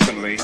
Ultimately,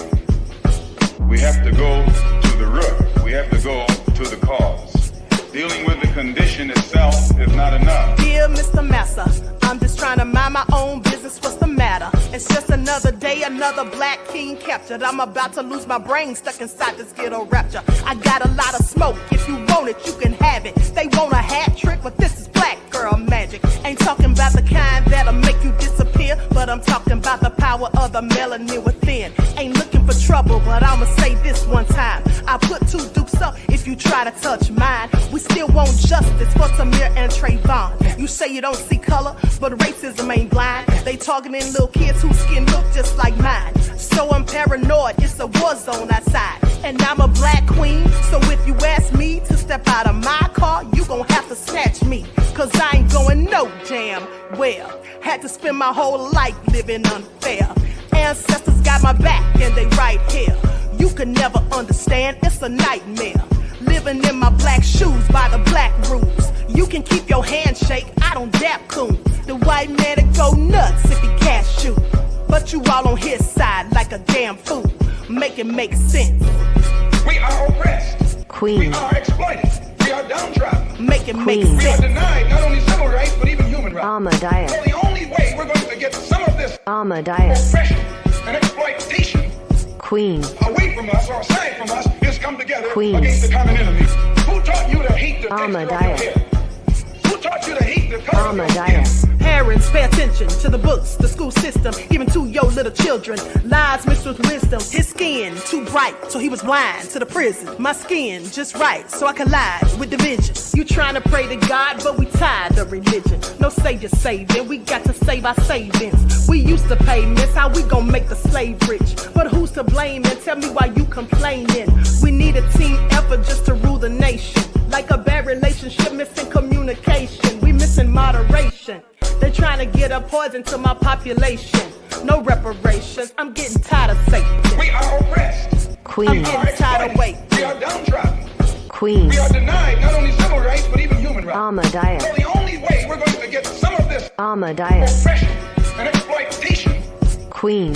we have to go to the root. We have to go to the cause. Dealing with the condition itself is not enough. Dear Mr. Massa, I'm just trying to mind my own business. What's the matter? It's just another day, another black king captured. I'm about to lose my brain, stuck inside this ghetto rapture. I got a lot of smoke. If you want it, you can have it. They want a hat trick, but this is black girl magic. Ain't talking about the kind that'll make you disappear, but I'm talking about the power of the melanin within. Ain't looking for trouble, but I'ma say this one time. I put two dukes up if you try to touch mine. We still want justice for Tamir and Trayvon. You say you don't see color, but racism ain't blind. They targeting little kids whose skin look just like mine. So I'm paranoid, it's a war zone outside. And I'm a black queen, so if you ask me to step out of my car, you gon' have to snatch me. Cause I ain't going no damn well. Had to spend my whole life living unfair. Ancestors got my back and they right here. You can never understand, it's a nightmare. Living in my black shoes by the black rules. You can keep your handshake, I don't dap coon. The white man to go nuts if he cash you. But you all on his side like a damn fool. Make it make sense. We are oppressed. Queen. We are exploited. We are downtrodden. Make it make We are sense. denied not only civil rights, but even human rights. Amadeus. So the only way we're going to get some of this Amadeus. oppression and exploitation Queen. away from us or aside from us is come together Queen. against the common enemy. Who taught you to hate the texture of your Amadeus. hair? Who taught you to hate the color of your skin? Amadeus. Parents, pay attention to the books, the school system, even to your little children. Lies mixed with wisdom. His skin too bright, so he was blind to the prison. My skin just right, so I collide with division. You trying to pray to God, but we tired of religion. No savior saving, we got to save our savings. We used to pay miss, how we gon' make the slave rich? But who's to blame, and tell me why you complaining? We need a team effort just to rule the nation. Like a bad relationship, missing communication. We missing moderation. They're trying to get a poison to my population. No reparations, I'm getting tired of Satan. We are oppressed. Queen. I'm getting tired of waiting. We are downtrodden. Queen. We are denied not only civil rights, but even human rights. Amadeus. So the only way we're going to get some of this Amadeus. oppression and exploitation. Queen.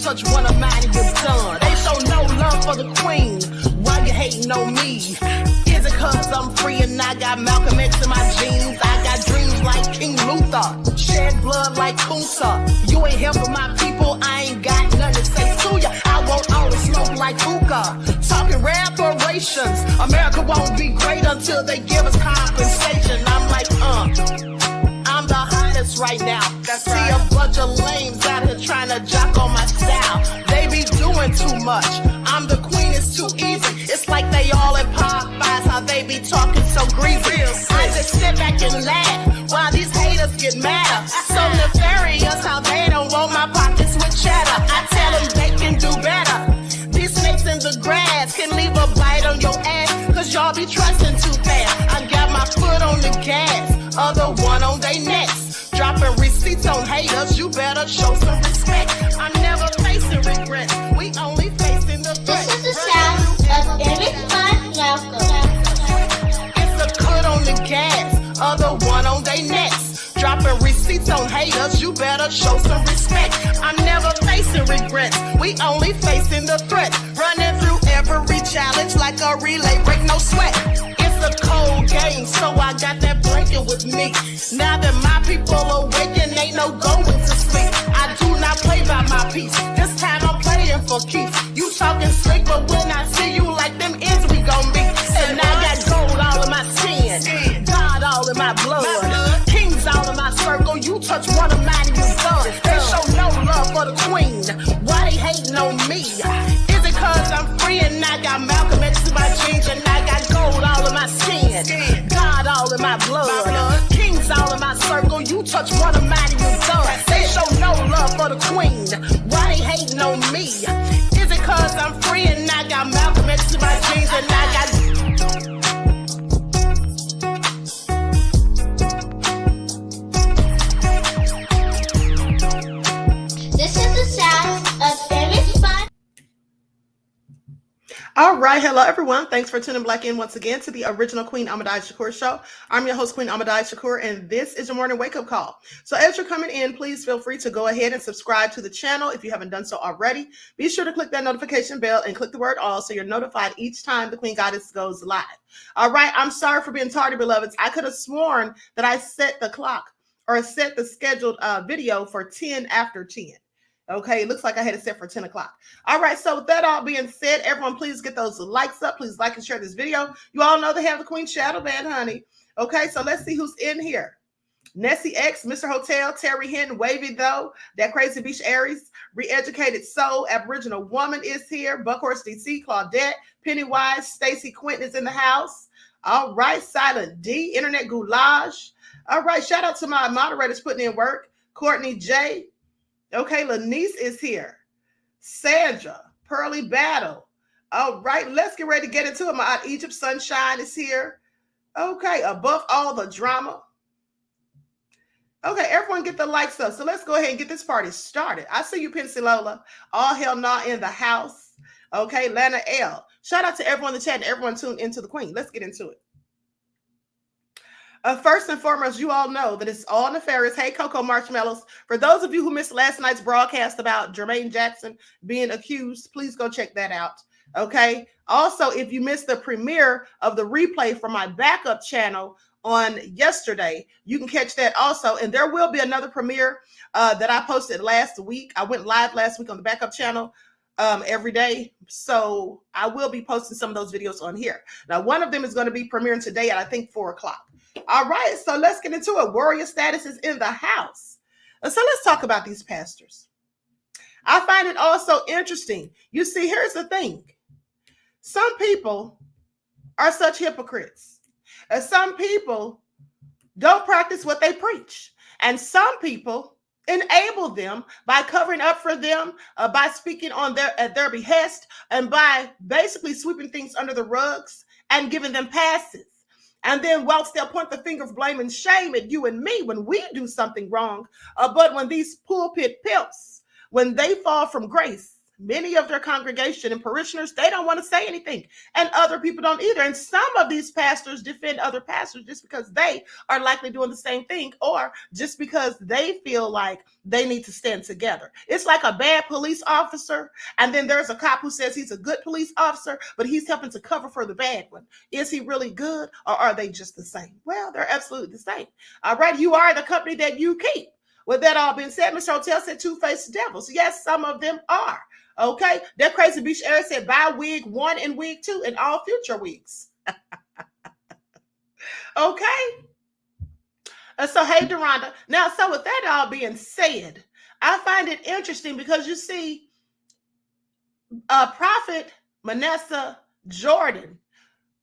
Touch one of mine and you're done. They show no love for the queen. Why you hating on me? Is it cause I'm free and I got Malcolm X in my jeans? I got dreams like King Luther, shed blood like Kunsa. You ain't helping my people, I ain't got nothing to say to ya. I want all the smoke like hookah. Talking reparations, America won't be great until they give us compensation. I'm like, I'm the hottest right now. See a bunch of lames out here trying to jock on my style. They be doing too much. I'm the queen, it's too easy. It's like they all in Popeyes, how they be talking so greasy. I just sit back and laugh while these haters get madder. So nefarious how they don't want my pockets with cheddar. I tell them they can do better. These snakes in the grass can leave a bite on your ass, cause y'all be trusting too fast. I got my foot on the gas, other one on they necks. Dropping receipts on haters, you better show some respect. I'm never facing regrets, we only facing the threat. This is the sound of Eric It's a cut on the gas, other one on they necks. Dropping receipts on haters, you better show some respect. I'm never facing regrets, we only facing the threat. Running through every challenge like a relay, break no sweat. It's a cold game, so I got that blanket with me. Now that my people awaken, ain't no going to sleep. I do not play by my piece, this time I'm playing for keeps. You talking slick, but when I see you like them ends, we gon' meet. And I got gold all in my skin, God all in my blood, kings all in my circle. You touch one of mine and you're done. They show no love for the queen, why they hating on me? Is it cause I'm free and I got Malcolm X in my jeans, and I got gold all in my skin, God all in my blood, kings all in my circle. You touch one of mine and you're done. They show no love me? Is it cause I'm free and I got Malcolm X in my jeans and I got... This is the sound of famous fun. All right, hello everyone. Thanks for tuning back in once again to the original QueenAShakur show. I'm your host, QueenAShakur, and this is your morning wake-up call. So as you're coming in, please feel free to go ahead and subscribe to the channel if you haven't done so already. Be sure to click that notification bell and click the word all so you're notified each time the Queen Goddess goes live. All right, I'm sorry for being tardy, beloveds. I could have sworn that I set the clock or set the scheduled video for 10 after 10. Okay, it looks like I had it set for 10 o'clock. All right, so with that all being said, everyone, please get those likes up. Please like and share this video. You all know they have the Queen Shadow Band, honey. Okay, so let's see who's in here. Nessie X, Mr. Hotel, Terry Hinton, Wavy Though, That Crazy Beach Aries, Re-Educated Soul, Aboriginal Woman is here, Buckhorse DC, Claudette, Pennywise, Stacy Quentin is in the house. All right, Silent D, Internet Goulage. All right, shout out to my moderators putting in work. Courtney J. Okay, Lanice is here. Sandra, Pearly Battle. All right, let's get ready to get into it. My Aunt Egypt Sunshine is here. Okay, Above All the Drama. Okay, everyone get the likes up. So let's go ahead and get this party started. I see you, Pensilola. All Hell Nah in the house. Okay, Lana L. Shout out to everyone in the chat and everyone tuned into the Queen. Let's get into it. First and foremost, you all know that it's all nefarious. Hey, Coco Marshmallows. For those of you who missed last night's broadcast about Jermaine Jackson being accused, please go check that out. Okay. Also, if you missed the premiere of the replay from my backup channel on yesterday, you can catch that also. And there will be another premiere that I posted last week. I went live last week on the backup channel every day. So I will be posting some of those videos on here. Now, one of them is going to be premiering today at, I think, 4 o'clock. All right, so let's get into it. Warrior status is in the house. So let's talk about these pastors. I find it also interesting. You see, here's the thing. Some people are such hypocrites. And some people don't practice what they preach. And some people enable them by covering up for them, by speaking on at their behest, and by basically sweeping things under the rugs and giving them passes. And then whilst they'll point the finger of blame and shame at you and me when we do something wrong, but when these pulpit pimps, when they fall from grace, many of their congregation and parishioners, they don't want to say anything. And other people don't either. And some of these pastors defend other pastors just because they are likely doing the same thing or just because they feel like they need to stand together. It's like a bad police officer. And then there's a cop who says he's a good police officer, but he's helping to cover for the bad one. Is he really good or are they just the same? Well, they're absolutely the same. All right. You are the company that you keep. With that all being said, Mr. Hotel said two-faced devils. Yes, some of them are. Okay, That Crazy Beach Area said buy wig 1 and wig 2 and all future wigs. Okay. So, hey, Deronda. Now, so with that all being said, I find it interesting because you see, Prophet Manasseh Jordan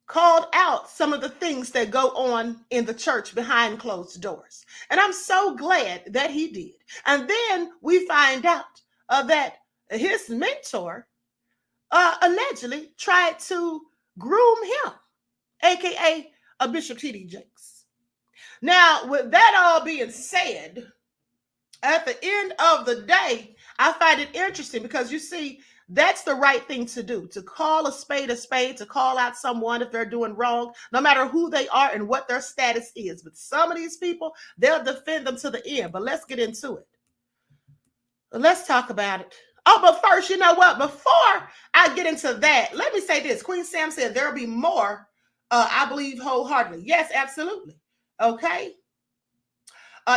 called out some of the things that go on in the church behind closed doors. And I'm so glad that he did. And then we find out that his mentor allegedly tried to groom him, aka a Bishop T.D. Jakes. Now, with that all being said, at the end of the day, I find it interesting because you see, that's the right thing to do, to call a spade, to call out someone if they're doing wrong, no matter who they are and what their status is. But some of these people, they'll defend them to the end. But let's get into it. Let's talk about it. Oh, but first, you know what? Before I get into that, let me say this. Queen Sam said there'll be more, I believe wholeheartedly. Yes, absolutely. Okay.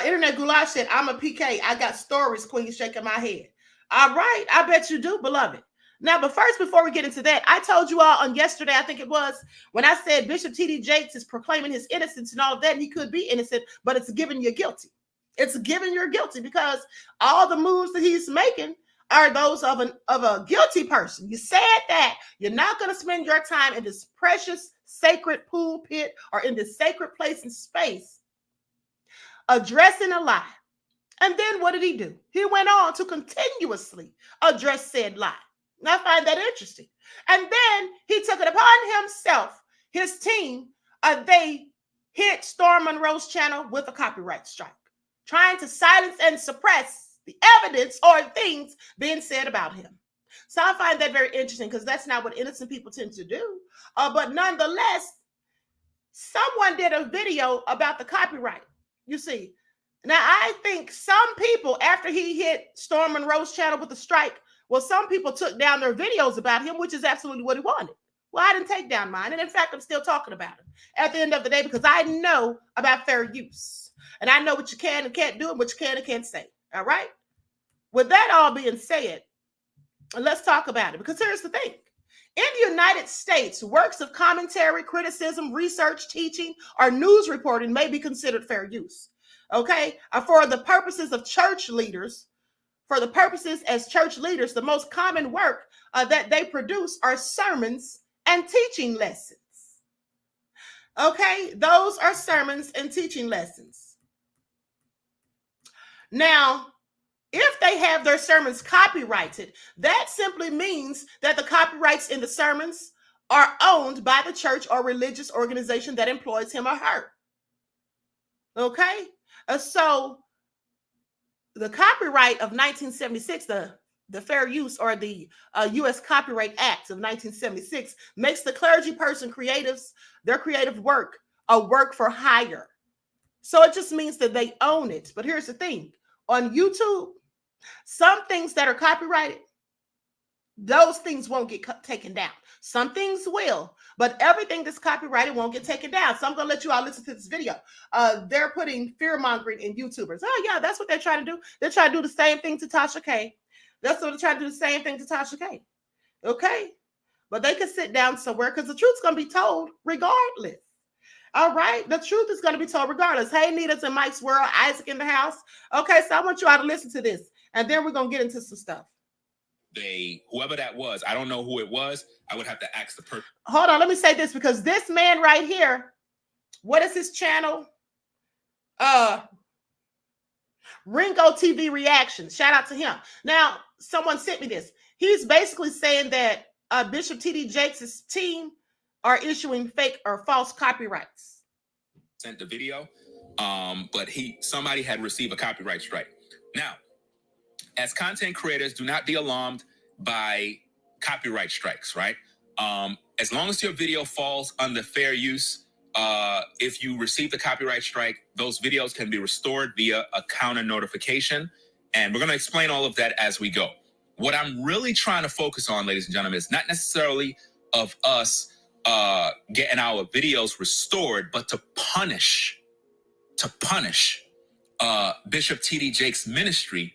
Internet Goulash said, I'm a PK. I got stories, Queen, shaking my head. All right. I bet you do, beloved. Now, but first, before we get into that, I told you all on yesterday, I think it was, when I said Bishop T.D. Jakes is proclaiming his innocence and all of that, and he could be innocent, but it's giving you guilty. It's giving you're guilty because all the moves that he's making are those of a guilty person. You said that you're not going to spend your time in this precious sacred pulpit or in this sacred place and space addressing a lie And then what did he do? He went on to continuously address said lie. And I find that interesting. And then he took it upon himself, his team, they hit Storm Monroe's channel with a copyright strike, trying to silence and suppress the evidence or things being said about him. So I find that very interesting because that's not what innocent people tend to do. But nonetheless, someone did a video about the copyright. You see, now I think some people, after he hit Storm Monroe's channel with a strike, well, some people took down their videos about him, which is absolutely what he wanted. Well, I didn't take down mine. And in fact, I'm still talking about it at the end of the day because I know about fair use. And I know what you can and can't do and what you can and can't say. All right? With that all being said, let's talk about it. Because here's the thing. In the United States, works of commentary, criticism, research, teaching, or news reporting may be considered fair use. Okay? For the purposes of church leaders, as church leaders, the most common work that they produce are sermons and teaching lessons. Okay? Those are sermons and teaching lessons. Now, if they have their sermons copyrighted, that simply means that the copyrights in the sermons are owned by the church or religious organization that employs him or her. Okay? So the copyright of 1976, the Fair Use or the U.S. Copyright Act of 1976 makes the clergy person creatives, their creative work, a work for hire. So it just means that they own it. But here's the thing. On YouTube, some things that are copyrighted, those things won't get taken down. Some things will, but everything that's copyrighted won't get taken down. So I'm going to let you all listen to this video. They're putting fear-mongering in YouTubers. Oh, yeah, that's what they're trying to do. They're trying to do the same thing to Tasha K. That's what they're trying to do, the same thing to Tasha K. Okay? But they can sit down somewhere because the truth's going to be told regardless. All right? The truth is going to be told regardless. Hey, Nita's in Mike's World. Isaac in the house. Okay, so I want you all to listen to this. And then we're going to get into some stuff. Whoever that was, I don't know who it was. I would have to ask the person. Hold on, let me say this because this man right here, what is his channel? Ringo TV Reactions. Shout out to him. Now, someone sent me this. He's basically saying that Bishop T.D. Jakes' team are issuing fake or false copyrights. Sent the video, but somebody had received a copyright strike. Now, as content creators, do not be alarmed by copyright strikes, right? As long as your video falls under fair use, if you receive the copyright strike, those videos can be restored via a counter notification. And we're going to explain all of that as we go. What I'm really trying to focus on, ladies and gentlemen, is not necessarily of us getting our videos restored, but to punish Bishop T.D. Jakes' ministry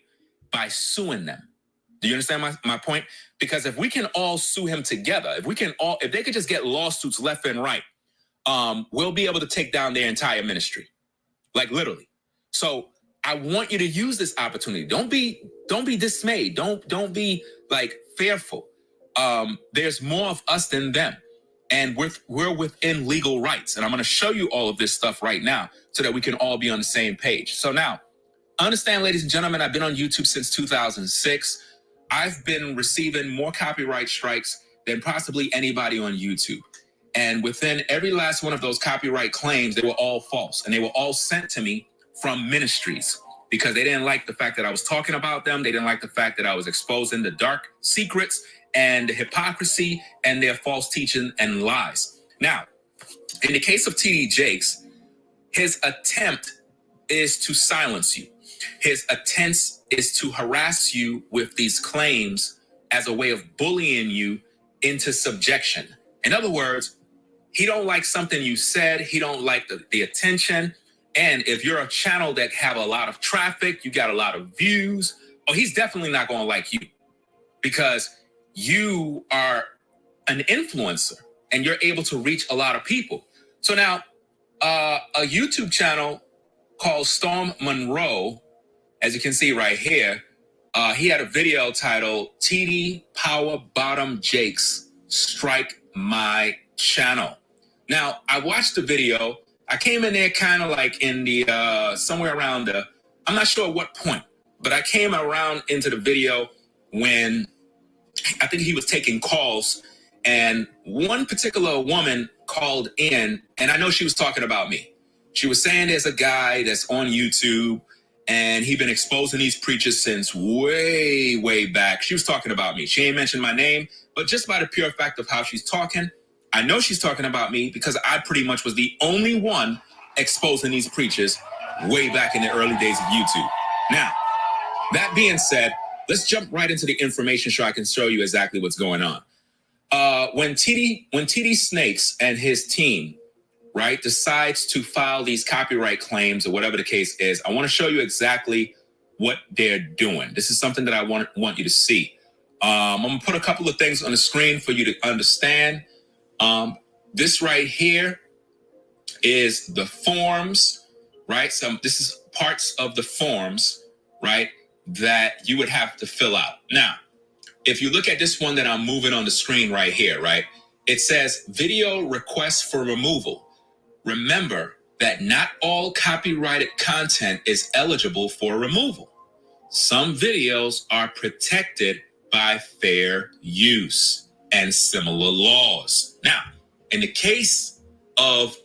by suing them. Do you understand my point? Because if we can all sue him together, if they could just get lawsuits left and right, we'll be able to take down their entire ministry, like literally. So I want you to use this opportunity. Don't be dismayed. Don't be like fearful. There's more of us than them, and we're within legal rights. And I'm going to show you all of this stuff right now so that we can all be on the same page. So now, understand, ladies and gentlemen, I've been on YouTube since 2006. I've been receiving more copyright strikes than possibly anybody on YouTube. And within every last one of those copyright claims, they were all false. And they were all sent to me from ministries because they didn't like the fact that I was talking about them. They didn't like the fact that I was exposing the dark secrets and the hypocrisy and their false teaching and lies. Now, in the case of T.D. Jakes, his attempt is to silence you. His attempt is to harass you with these claims as a way of bullying you into subjection. In other words, he don't like something you said. He don't like the attention. And if you're a channel that have a lot of traffic, you got a lot of views, he's definitely not going to like you because you are an influencer and you're able to reach a lot of people. So now a YouTube channel called Storm Monroe, as you can see right here, he had a video titled TD Power Bottom Jakes Strike My Channel. Now, I watched the video. I came in there kind of like in the somewhere around the I'm not sure at what point, but I came around into the video when I think he was taking calls, and one particular woman called in, and I know she was talking about me. She was saying there's a guy that's on YouTube, and he'd been exposing these preachers since way, way back. She was talking about me. She ain't mentioned my name, but just by the pure fact of how she's talking, I know she's talking about me because I pretty much was the only one exposing these preachers way back in the early days of YouTube. Now, that being said, let's jump right into the information so I can show you exactly what's going on. When TD Snakes and his team, right, decides to file these copyright claims or whatever the case is, I want to show you exactly what they're doing. This is something that I want you to see. I'm going to put a couple of things on the screen for you to understand. This right here is the forms, right? This is parts of the forms, right, that you would have to fill out. Now, if you look at this one that I'm moving on the screen right here, right, it says video requests for removal. Remember that not all copyrighted content is eligible for removal. Some videos are protected by fair use and similar laws. Now, in the case of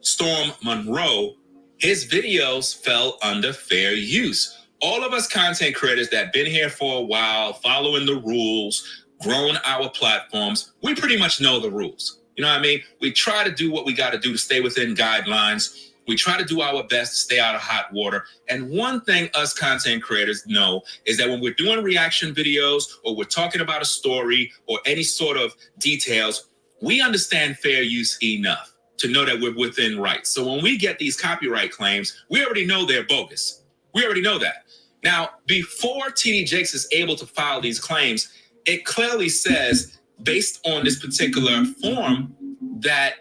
Storm Monroe, his videos fell under fair use. All of us content creators that been here for a while, following the rules, growing our platforms, we pretty much know the rules. You know what I mean? We try to do what we got to do to stay within guidelines. We try to do our best to stay out of hot water. And one thing us content creators know is that when we're doing reaction videos or we're talking about a story or any sort of details, we understand fair use enough to know that we're within rights. So when we get these copyright claims, we already know they're bogus. We already know that. Now, before TD Jakes is able to file these claims, it clearly says, based on this particular form, that,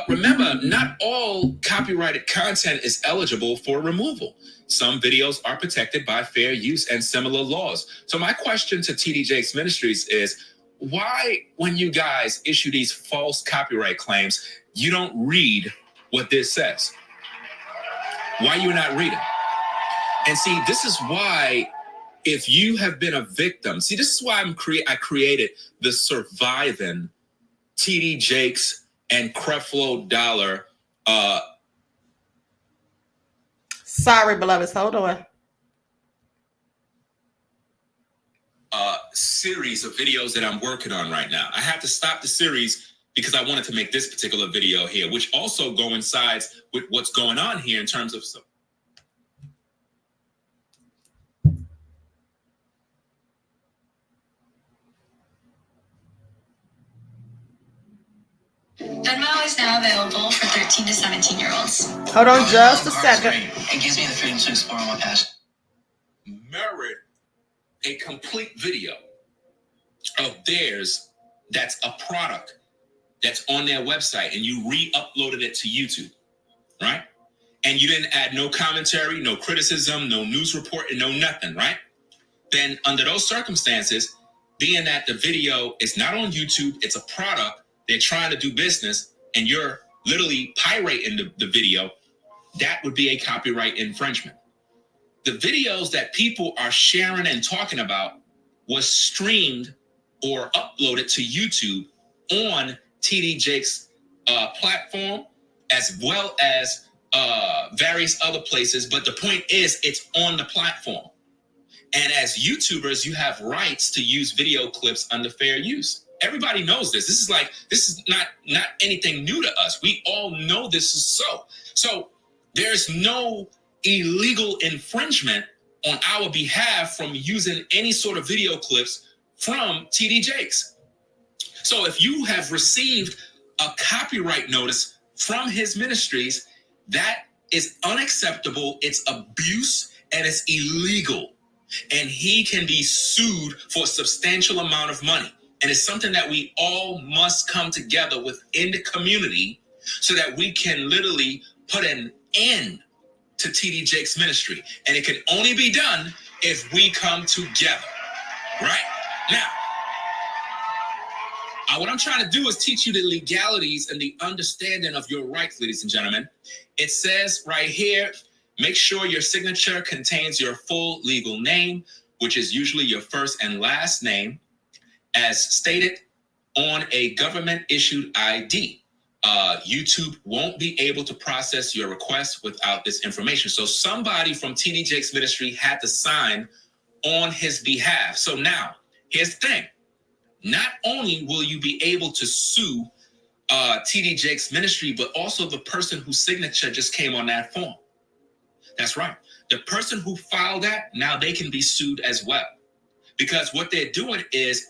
remember, not all copyrighted content is eligible for removal. Some videos are protected by fair use and similar laws. So my question to TD Jakes Ministries is, why, when you guys issue these false copyright claims, you don't read what this says? Why you not reading? And see, this is why, if you have been a victim, this is why I created the Surviving TD Jakes and Creflo Dollar. Sorry, beloveds, hold on. Series of videos that I'm working on right now. I had to stop the series because I wanted to make this particular video here, which also coincides with what's going on here in terms of some. Venmo is now available for 13 to 17-year-olds. Hold on just a second. It gives me the freedom to explore my passion. Mirrored a complete video of theirs that's a product that's on their website, and you re-uploaded it to YouTube, right? And you didn't add no commentary, no criticism, no news report, and no nothing, right? Then under those circumstances, being that the video is not on YouTube, it's a product, they're trying to do business, and you're literally pirating the video, that would be a copyright infringement. The videos that people are sharing and talking about was streamed or uploaded to YouTube on TD Jakes' platform, as well as various other places. But the point is, it's on the platform. And as YouTubers, you have rights to use video clips under fair use. Everybody knows this. This is not anything new to us. We all know this is so. So there's no illegal infringement on our behalf from using any sort of video clips from TD Jakes. So if you have received a copyright notice from his ministries, that is unacceptable, it's abuse, and it's illegal. And he can be sued for a substantial amount of money. And it's something that we all must come together within the community so that we can literally put an end to TD Jakes' ministry. And it can only be done if we come together, right? Now, what I'm trying to do is teach you the legalities and the understanding of your rights, ladies and gentlemen. It says right here, Make sure your signature contains your full legal name, which is usually your first and last name, as stated on a government-issued ID. YouTube won't be able to process your request without this information. So somebody from TD Jakes Ministry had to sign on his behalf. So now, here's the thing. Not only will you be able to sue TD Jakes Ministry, but also the person whose signature just came on that form. That's right. The person who filed that, now they can be sued as well. Because what they're doing is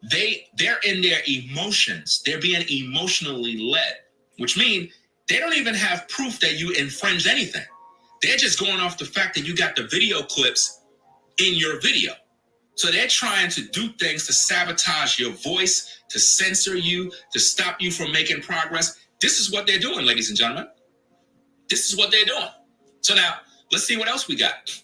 they're in their emotions. They're being emotionally led, which means they don't even have proof that you infringed anything. They're just going off the fact that you got the video clips in your video. So they're trying to do things to sabotage your voice, to censor you, to stop you from making progress. This is what they're doing, ladies and gentlemen. This is what they're doing. So now, let's see what else we got.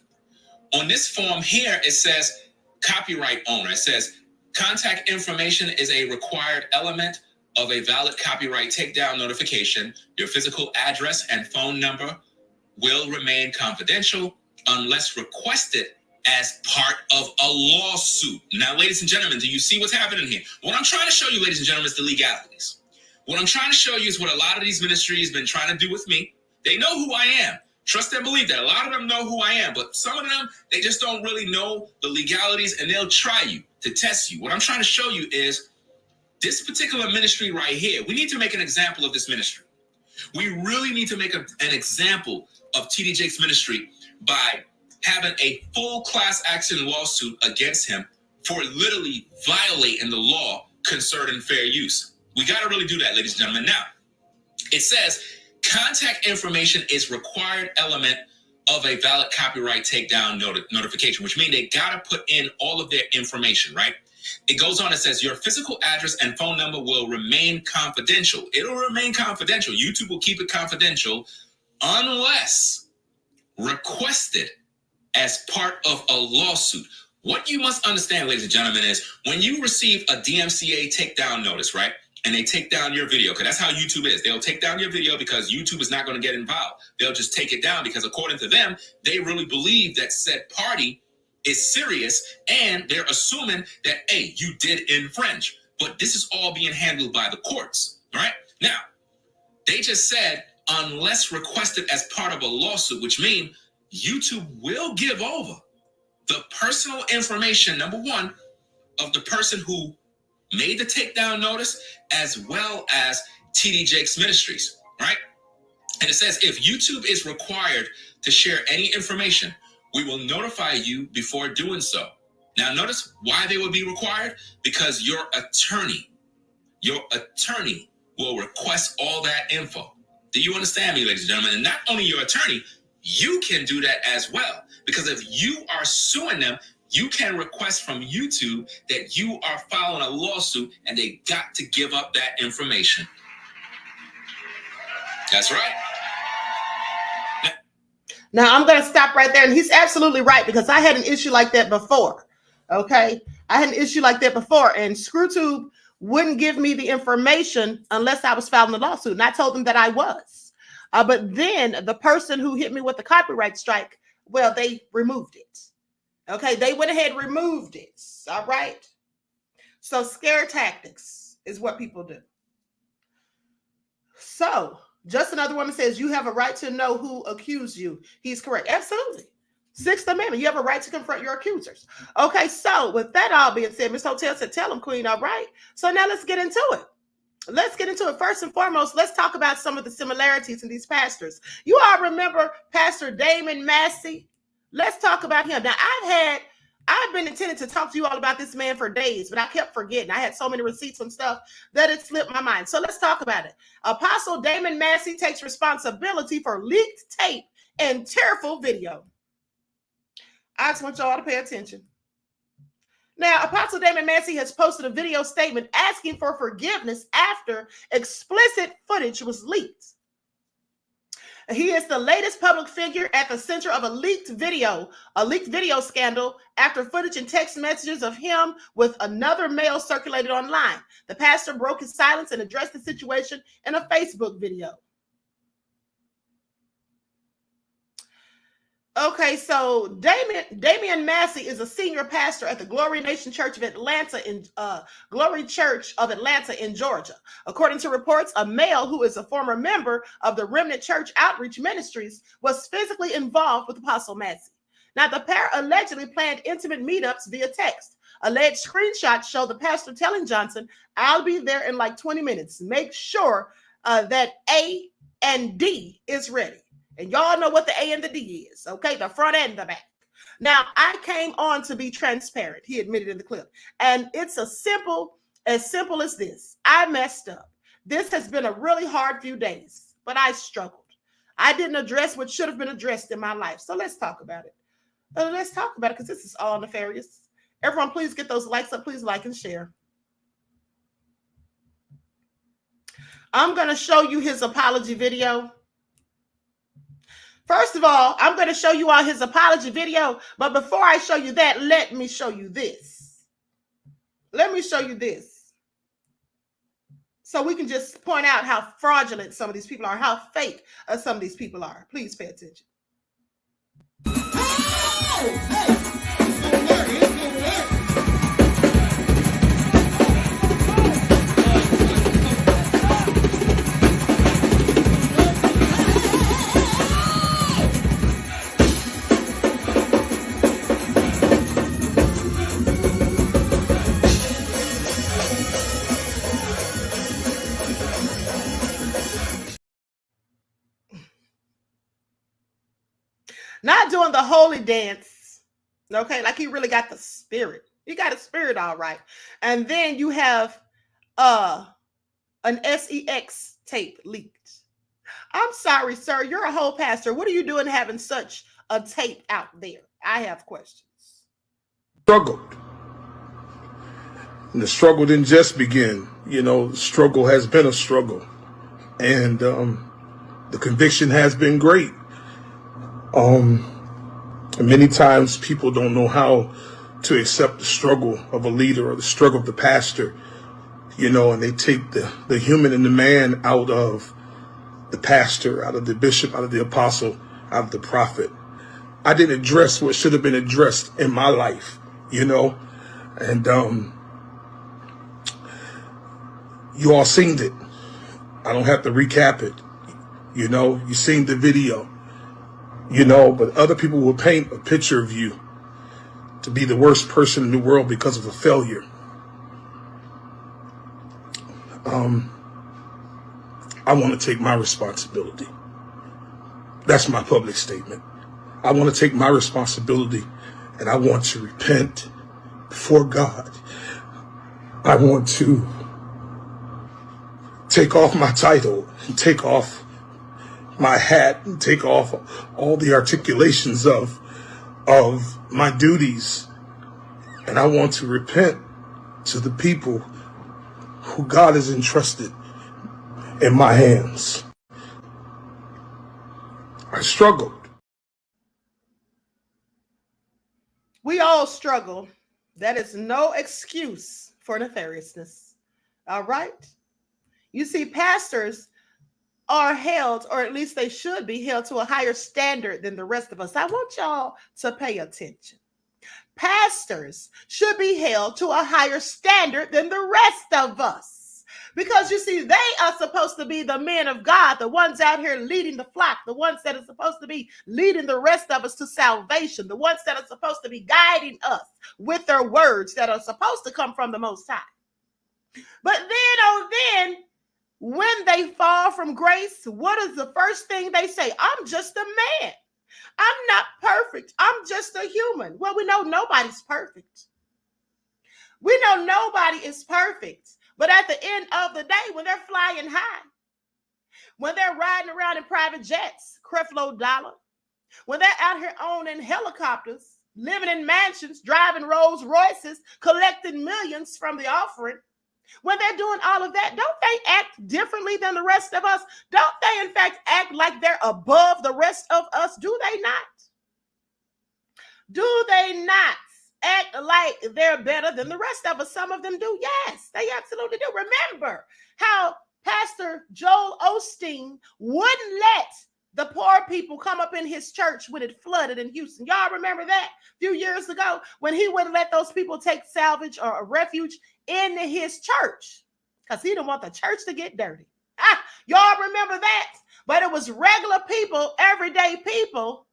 On this form here, it says copyright owner. It says contact information is a required element of a valid copyright takedown notification. Your physical address and phone number will remain confidential unless requested as part of a lawsuit. Now, ladies and gentlemen, do you see what's happening here? What I'm trying to show you, ladies and gentlemen, is the legalities. What I'm trying to show you is what a lot of these ministries have been trying to do with me. They know who I am. Trust and believe that. A lot of them know who I am, but some of them, they just don't really know the legalities, and they'll try you to test you. What I'm trying to show you is this particular ministry right here. We need to make an example of this ministry. We really need to make an example of TD Jakes Ministry by having a full class action lawsuit against him for literally violating the law concerning fair use. We got to really do that, ladies and gentlemen. Now, it says contact information is required element of a valid copyright takedown notification, which means they got to put in all of their information, right? It goes on, it says your physical address and phone number will remain confidential. It'll remain confidential. YouTube will keep it confidential unless requested as part of a lawsuit. What you must understand, ladies and gentlemen, is when you receive a DMCA takedown notice, right? And they take down your video, because that's how YouTube is. They'll take down your video because YouTube is not going to get involved. They'll just take it down because according to them, they really believe that said party is serious and they're assuming that, hey, you did infringe. But this is all being handled by the courts, right? Now, they just said unless requested as part of a lawsuit, which means YouTube will give over the personal information, number one, of the person who made the takedown notice, as well as TD Jakes Ministries, right? And it says if YouTube is required to share any information, we will notify you before doing so. Now, notice why they would be required? Because your attorney will request all that info. Do you understand me, ladies and gentlemen? And not only your attorney, you can do that as well. Because if you are suing them, you can request from YouTube that you are filing a lawsuit and they got to give up that information. That's right. Now, I'm going to stop right there. And he's absolutely right, because I had an issue like that before. Okay. I had an issue like that before, and ScrewTube wouldn't give me the information unless I was filing the lawsuit. And I told them that I was. But then the person who hit me with the copyright strike, well, they removed it. Okay. They went ahead and removed it. All right. So scare tactics is what people do. So just another woman says you have a right to know who accused you. He's correct. Absolutely. Sixth Amendment. You have a right to confront your accusers. Okay, so with that all being said, Ms. Hotel said, tell them, Queen, all right? So now let's get into it. Let's get into it. First and foremost, let's talk about some of the similarities in these pastors. You all remember Pastor Damon Massey? Let's talk about him. Now, I've been intending to talk to you all about this man for days, but I kept forgetting. I had so many receipts and stuff that it slipped my mind. So let's talk about it. Apostle Damon Massey takes responsibility for leaked tape and tearful video. I just want y'all to pay attention. Now, Apostle Damon Massey has posted a video statement asking for forgiveness after explicit footage was leaked. He is the latest public figure at the center of a leaked video scandal after footage and text messages of him with another male circulated online. The pastor broke his silence and addressed the situation in a Facebook video. Okay, so Damian Massey is a senior pastor at the Glory Nation Church of Atlanta in Glory Church of Atlanta in Georgia. According to reports, a male who is a former member of the Remnant Church Outreach Ministries was physically involved with Apostle Massey. Now, the pair allegedly planned intimate meetups via text. Alleged screenshots show the pastor telling Johnson, "I'll be there in like 20 minutes. Make sure that A and D is ready." And y'all know what the A and the D is, okay? The front and the back. Now, I came on to be transparent, he admitted in the clip. And it's as simple as this. I messed up. This has been a really hard few days, but I struggled. I didn't address what should have been addressed in my life. So let's talk about it. Let's talk about it because this is all nefarious. Everyone, please get those likes up. Please like and share. I'm going to show you his apology video. First of all, I'm going to show you all his apology video. But before I show you that, let me show you this. Let me show you this. So we can just point out how fraudulent some of these people are, how fake some of these people are. Please pay attention. Not doing the holy dance, okay? Like he really got the spirit. He got a spirit, all right. And then you have an SEX tape leaked. I'm sorry, sir. You're a whole pastor. What are you doing having such a tape out there? I have questions. Struggled. And the struggle didn't just begin. You know, the struggle has been a struggle. And the conviction has been great. Many times people don't know how to accept the struggle of a leader or the struggle of the pastor, you know, and they take the human and the man out of the pastor, out of the bishop, out of the apostle, out of the prophet. I didn't address what should have been addressed in my life, you know, and you all seen it. I don't have to recap it. You know, you seen the video. You know, but other people will paint a picture of you to be the worst person in the world because of a failure. I want to take my responsibility. That's my public statement. I want to take my responsibility and I want to repent before God. I want to take off my title and take off my hat and take off all the articulations of my duties. And I want to repent to the people who God has entrusted in my hands. I struggled. We all struggle. That is no excuse for nefariousness. All right? You see, pastors are held, or at least they should be held, to a higher standard than the rest of us. I want y'all to pay attention. Pastors should be held to a higher standard than the rest of us. Because you see, they are supposed to be the men of God, the ones out here leading the flock, the ones that are supposed to be leading the rest of us to salvation, the ones that are supposed to be guiding us with their words that are supposed to come from the Most High. But then, oh then, when they fall from grace, what is the first thing they say? I'm just a man. I'm not perfect. I'm just a human. Well, we know nobody's perfect. We know nobody is perfect. But at the end of the day, when they're flying high, when they're riding around in private jets, Creflo Dollar, when they're out here owning helicopters, living in mansions, driving Rolls Royces, collecting millions from the offering, when they're doing all of that, don't they act differently than the rest of us? Don't they, in fact, act like they're above the rest of us? Do they not? Do they not act like they're better than the rest of us? Some of them do. Yes, they absolutely do. Remember how Pastor Joel Osteen wouldn't let the poor people come up in his church when it flooded in Houston. Y'all remember that a few years ago when he wouldn't let those people take salvage or a refuge in his church because he didn't want the church to get dirty. Y'all remember that? But it was regular people, everyday people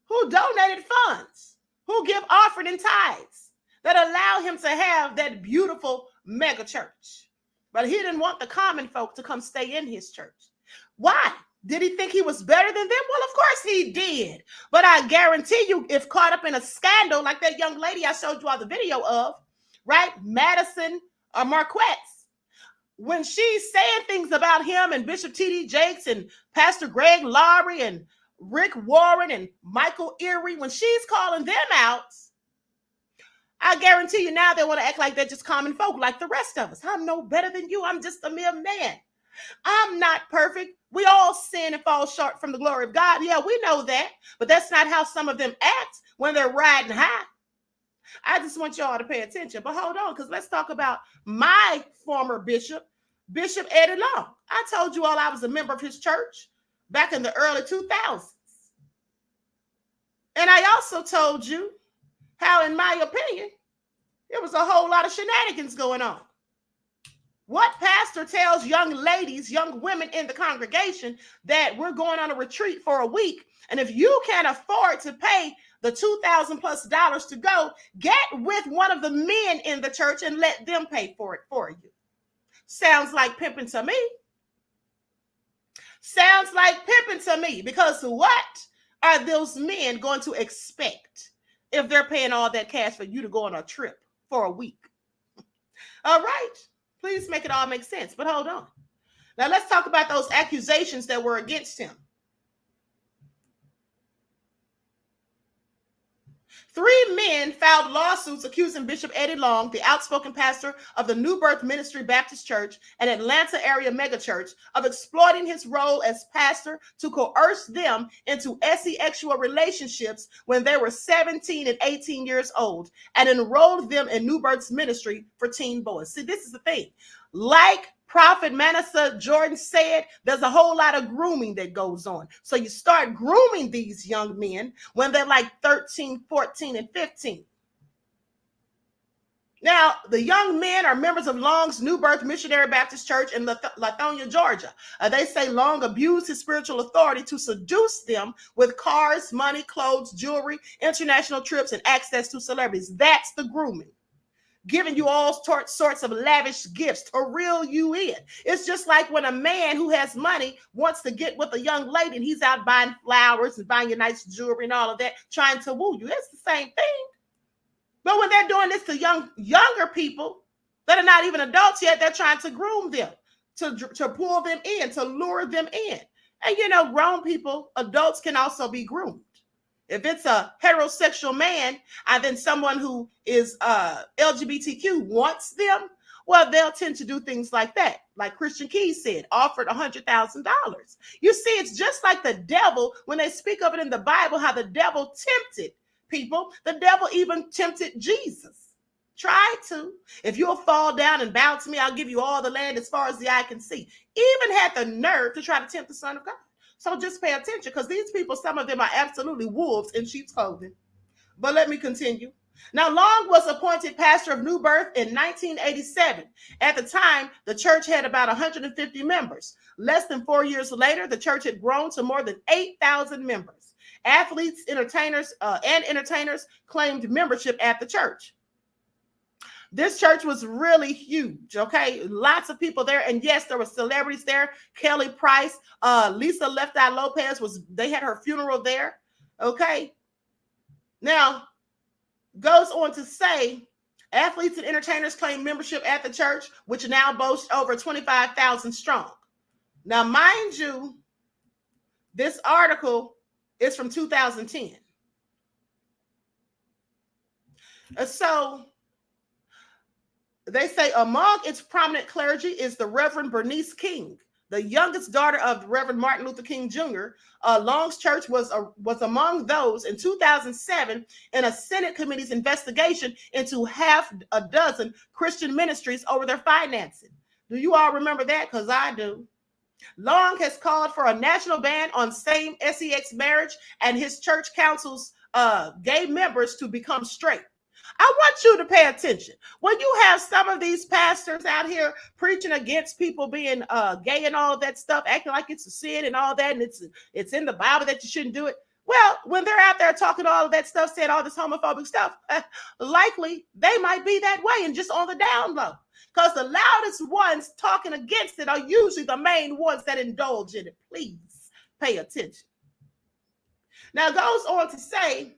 who donated funds, who give offering and tithes that allow him to have that beautiful mega church. But he didn't want the common folk to come stay in his church. Why? Did he think he was better than them? Well, of course he did. But I guarantee you, if caught up in a scandal like that young lady I showed you all the video of, right? Madison Marquette's, when she's saying things about him and Bishop T.D. Jakes and Pastor Greg Laurie and Rick Warren and Michael Erie, when she's calling them out, I guarantee you now they want to act like they're just common folk like the rest of us. I'm no better than you. I'm just a mere man. I'm not perfect. We all sin and fall short from the glory of God. Yeah, we know that. But that's not how some of them act when they're riding high. I just want y'all to pay attention. But hold on, because let's talk about my former bishop, Bishop Eddie Long. I told you all I was a member of his church back in the early 2000s. And I also told you how, in my opinion, there was a whole lot of shenanigans going on. What pastor tells young ladies, young women in the congregation that we're going on a retreat for a week, and if you can't afford to pay the $2,000+ to go, get with one of the men in the church and let them pay for it for you. Sounds like pimping to me. Sounds like pimping to me, because what are those men going to expect if they're paying all that cash for you to go on a trip for a week? All right. Please make it all make sense. But hold on. Now let's talk about those accusations that were against him. 3 men filed lawsuits accusing Bishop Eddie Long, the outspoken pastor of the New Birth Ministry Baptist Church, an Atlanta area megachurch, of exploiting his role as pastor to coerce them into sexual relationships when they were 17 and 18 years old, and enrolled them in New Birth's ministry for teen boys. See, this is the thing. Like Prophet Manasseh Jordan said, there's a whole lot of grooming that goes on. So you start grooming these young men when they're like 13, 14, and 15. Now, the young men are members of Long's New Birth Missionary Baptist Church in Lithonia, Georgia. They say Long abused his spiritual authority to seduce them with cars, money, clothes, jewelry, international trips, and access to celebrities. That's the grooming. Giving you all sorts of lavish gifts to reel you in. It's just like when a man who has money wants to get with a young lady and he's out buying flowers and buying your nice jewelry and all of that, trying to woo you. It's the same thing. But when they're doing this to younger people that are not even adults yet, they're trying to groom them, to pull them in, to lure them in. And you know, grown people, adults can also be groomed. If it's a heterosexual man and then someone who is LGBTQ wants them, well, they'll tend to do things like that. Like Christian Keys said, offered $100,000. You see, it's just like the devil when they speak of it in the Bible, how the devil tempted people. The devil even tempted Jesus. Try to. If you'll fall down and bow to me, I'll give you all the land as far as the eye can see. Even had the nerve to try to tempt the Son of God. So just pay attention, because these people, some of them are absolutely wolves in sheep's clothing. But let me continue. Now, Long was appointed pastor of New Birth in 1987. At the time, the church had about 150 members. Less than 4 years later, the church had grown to more than 8,000 members. Athletes, entertainers claimed membership at the church. This church was really huge, okay? Lots of people there. And yes, there were celebrities there. Kelly Price, Lisa Left Eye Lopez, they had her funeral there, okay? Now, goes on to say, athletes and entertainers claim membership at the church, which now boasts over 25,000 strong. Now, mind you, this article is from 2010. So, they say among its prominent clergy is the Reverend Bernice King, the youngest daughter of Reverend Martin Luther King Jr. Long's church was among those in 2007 in a Senate committee's investigation into half a dozen Christian ministries over their financing. Do you all remember that? Because I do. Long has called for a national ban on same-sex marriage, and his church counsels gay members to become straight. I want you to pay attention. When you have some of these pastors out here preaching against people being gay and all that stuff, acting like it's a sin and all that, and it's in the Bible that you shouldn't do it. Well, when they're out there talking all of that stuff, saying all this homophobic stuff, likely they might be that way and just on the down low. Because the loudest ones talking against it are usually the main ones that indulge in it. Please pay attention. Now, it goes on to say,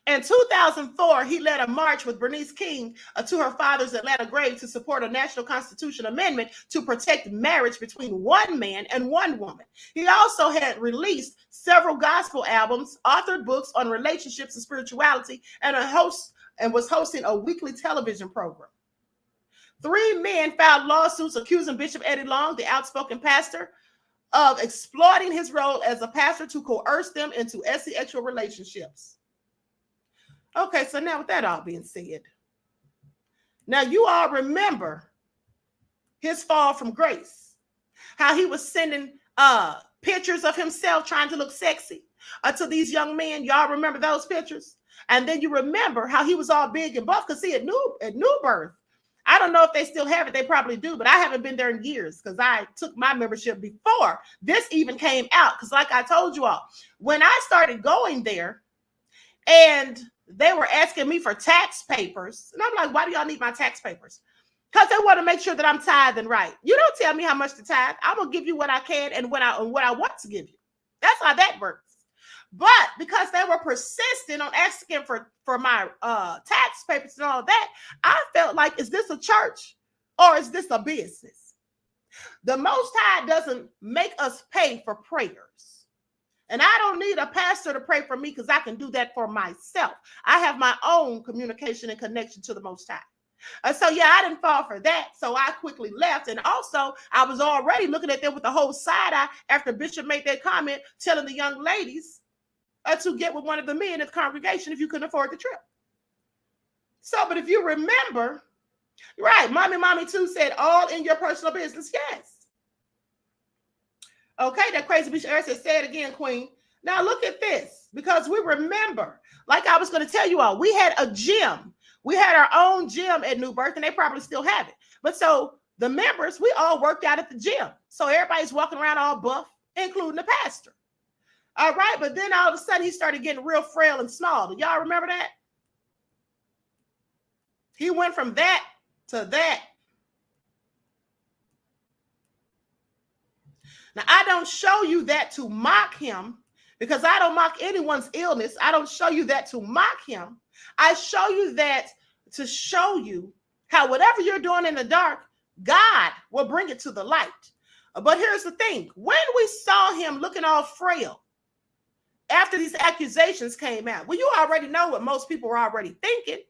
in 2004, he led a march with Bernice King to her father's Atlanta grave to support a national constitution amendment to protect marriage between one man and one woman. He also had released several gospel albums, authored books on relationships and spirituality, and was hosting a weekly television program. 3 men filed lawsuits accusing Bishop Eddie Long, the outspoken pastor, of exploiting his role as a pastor to coerce them into sexual relationships. Okay, so now with that all being said, now you all remember his fall from grace, how he was sending pictures of himself trying to look sexy to these young men. Y'all remember those pictures? And then you remember how he was all big and buff, because see, at New Birth, I don't know if they still have it. They probably do, but I haven't been there in years because I took my membership before this even came out. Because like I told you all, when I started going there and they were asking me for tax papers, and I'm like, why do y'all need my tax papers? Because they want to make sure that I'm tithing right. You don't tell me how much to tithe. I'm going to give you what I can and what I want to give you. That's how that works. But because they were persistent on asking for my tax papers and all that, I felt like, is this a church or is this a business? The Most High doesn't make us pay for prayers. And I don't need a pastor to pray for me because I can do that for myself. I have my own communication and connection to the Most High. So yeah, I didn't fall for that. So I quickly left. And also, I was already looking at them with the whole side eye after Bishop made that comment telling the young ladies to get with one of the men in the congregation if you couldn't afford the trip. So, but if you remember, right, Mommy too said, all in your personal business. Yes. Okay, that crazy Bishop Eric said, say it again, Queen. Now look at this, because we remember, like I was going to tell you all, we had a gym. We had our own gym at New Birth, and they probably still have it. But so the members, we all worked out at the gym. So everybody's walking around all buff, including the pastor. All right, but then all of a sudden he started getting real frail and small. Do y'all remember that? He went from that to that. Now, I don't show you that to mock him, because I don't mock anyone's illness. I don't show you that to mock him. I show you that to show you how whatever you're doing in the dark, God will bring it to the light. But here's the thing. When we saw him looking all frail after these accusations came out, well, you already know what most people were already thinking.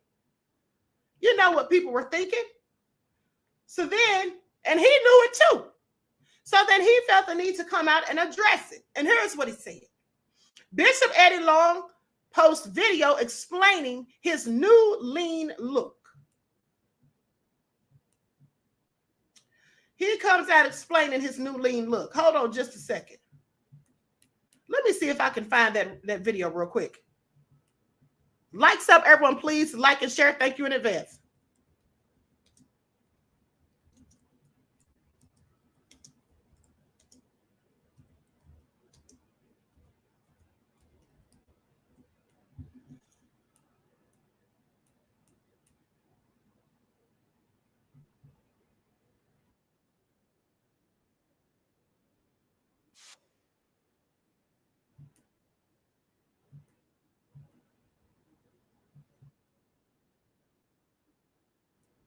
You know what people were thinking. So then, and he knew it too. So then he felt the need to come out and address it. And here's what he said. Bishop Eddie Long posts video explaining his new lean look. He comes out explaining his new lean look. Hold on just a second. Let me see if I can find that video real quick. Likes up, everyone, please. Like and share. Thank you in advance.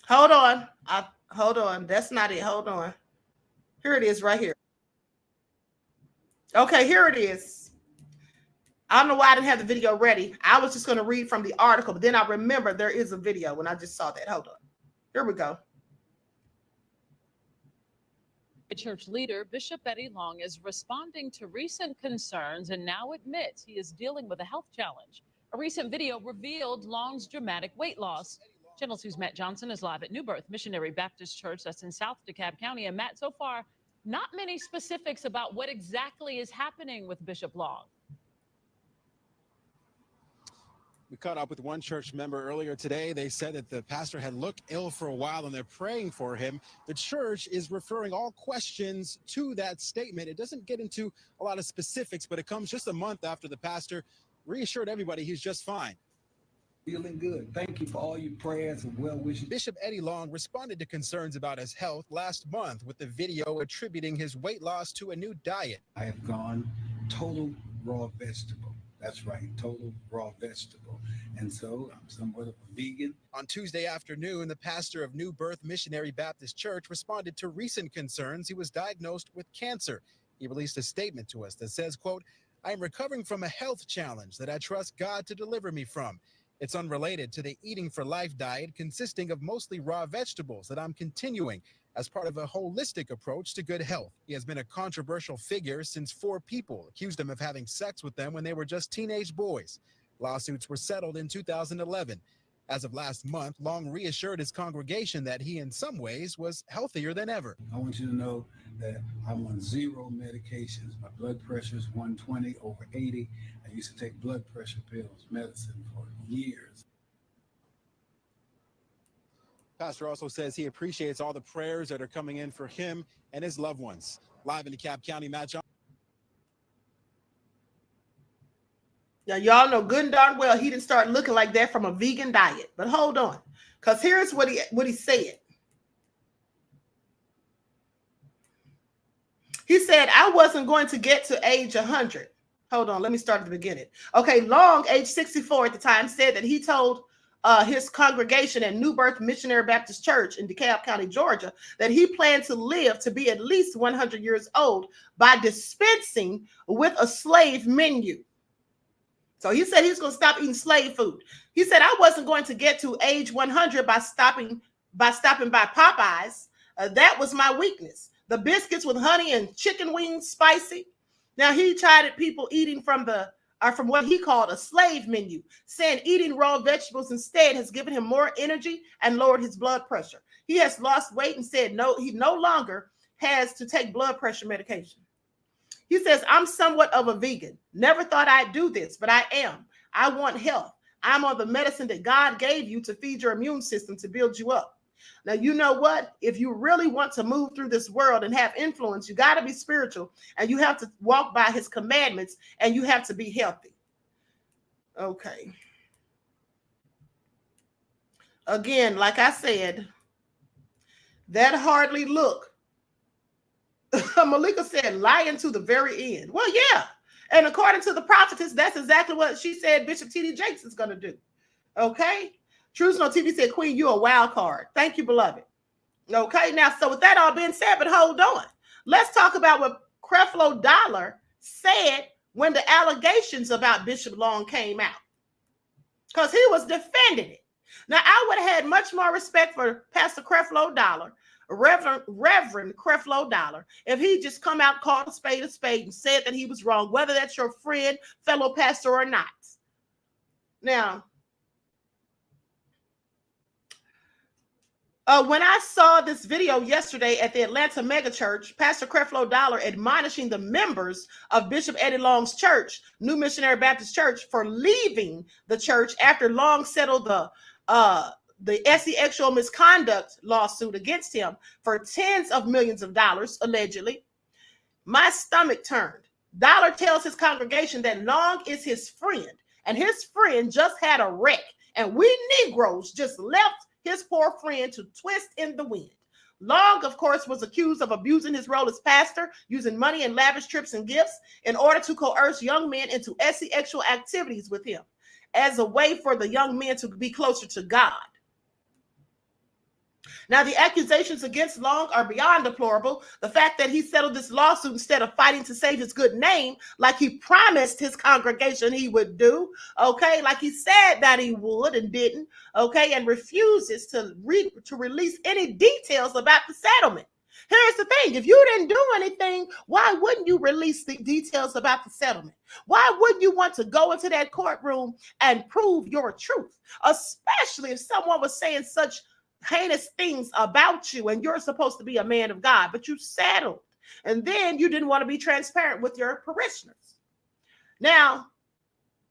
Hold on. Hold on. That's not it. Hold on. Here it is right here. Okay, here it is. I don't know why I didn't have the video ready. I was just going to read from the article, but then I remember there is a video when I just saw that. Hold on. Here we go. Church leader Bishop Eddie Long is responding to recent concerns and now admits he is dealing with a health challenge. A recent video revealed Long's dramatic weight loss. Channel 2's Matt Johnson is live at New Birth Missionary Baptist Church, that's in South DeKalb County. And Matt, so far, not many specifics about what exactly is happening with Bishop Long. We caught up with one church member earlier today. They said that the pastor had looked ill for a while and they're praying for him. The church is referring all questions to that statement. It doesn't get into a lot of specifics, but it comes just a month after the pastor reassured everybody he's just fine. Feeling good. Thank you for all your prayers and well wishes. Bishop Eddie Long responded to concerns about his health last month with the video attributing his weight loss to a new diet. I have gone total raw vegetable. That's right, total raw vegetable. And so I'm somewhat of a vegan. On Tuesday afternoon, the pastor of New Birth Missionary Baptist Church responded to recent concerns he was diagnosed with cancer. He released a statement to us that says, quote, "I am recovering from a health challenge that I trust God to deliver me from. It's unrelated to the Eating for Life diet consisting of mostly raw vegetables that I'm continuing as part of a holistic approach to good health." He has been a controversial figure since 4 people accused him of having sex with them when they were just teenage boys. Lawsuits were settled in 2011. As of last month, Long reassured his congregation that he in some ways was healthier than ever. I want you to know that I'm on 0 medications. My blood pressure is 120 over 80. I used to take blood pressure pills, medicine for years. Pastor also says he appreciates all the prayers that are coming in for him and his loved ones. Live in the Cap County match. Now, y'all know good and darn well he didn't start looking like that from a vegan diet. But hold on, because here's what he said. He said, I wasn't going to get to age 100. Hold on, let me start at the beginning. Okay, Long, age 64 at the time, said that he told his congregation at New Birth Missionary Baptist Church in DeKalb County, Georgia, that he planned to live to be at least 100 years old by dispensing with a slave menu. So he said he's going to stop eating slave food. He said, I wasn't going to get to age 100 by stopping by Popeyes. That was my weakness. The biscuits with honey and chicken wings, spicy. Now he chided people eating from what he called a slave menu, saying eating raw vegetables instead has given him more energy and lowered his blood pressure. He has lost weight and said no, he no longer has to take blood pressure medication. He says, I'm somewhat of a vegan. Never thought I'd do this, but I am. I want health. I'm on the medicine that God gave you to feed your immune system to build you up. Now, you know what? If you really want to move through this world and have influence, you got to be spiritual and you have to walk by his commandments and you have to be healthy. Okay. Again, like I said, that hardly look. Malika said, lying to the very end. Well, yeah. And according to the prophetess, that's exactly what she said Bishop T.D. Jakes is going to do. Okay. Truth No TV said, Queen, you a wild card. Thank you, beloved. Okay. Now, so with that all being said, but hold on. Let's talk about what Creflo Dollar said when the allegations about Bishop Long came out. Because he was defending it. Now, I would have had much more respect for Pastor Creflo Dollar, Reverend Creflo Dollar, if he just come out, called a spade, and said that he was wrong, whether that's your friend, fellow pastor or not. Now, when I saw this video yesterday at the Atlanta megachurch, Pastor Creflo Dollar admonishing the members of Bishop Eddie Long's church, New Missionary Baptist Church, for leaving the church after Long settled the sexual misconduct lawsuit against him for tens of millions of dollars, allegedly, my stomach turned. Dollar tells his congregation that Long is his friend, and his friend just had a wreck, and we Negroes just left his poor friend to twist in the wind. Long, of course, was accused of abusing his role as pastor, using money and lavish trips and gifts in order to coerce young men into sexual activities with him as a way for the young men to be closer to God. Now, the accusations against Long are beyond deplorable. The fact that he settled this lawsuit instead of fighting to save his good name, like he promised his congregation he would do, okay, like he said that he would and didn't, okay, and refuses to release any details about the settlement. Here's the thing. If you didn't do anything, why wouldn't you release the details about the settlement? Why wouldn't you want to go into that courtroom and prove your truth, especially if someone was saying such heinous things about you and you're supposed to be a man of God, but you settled. And then you didn't want to be transparent with your parishioners. Now,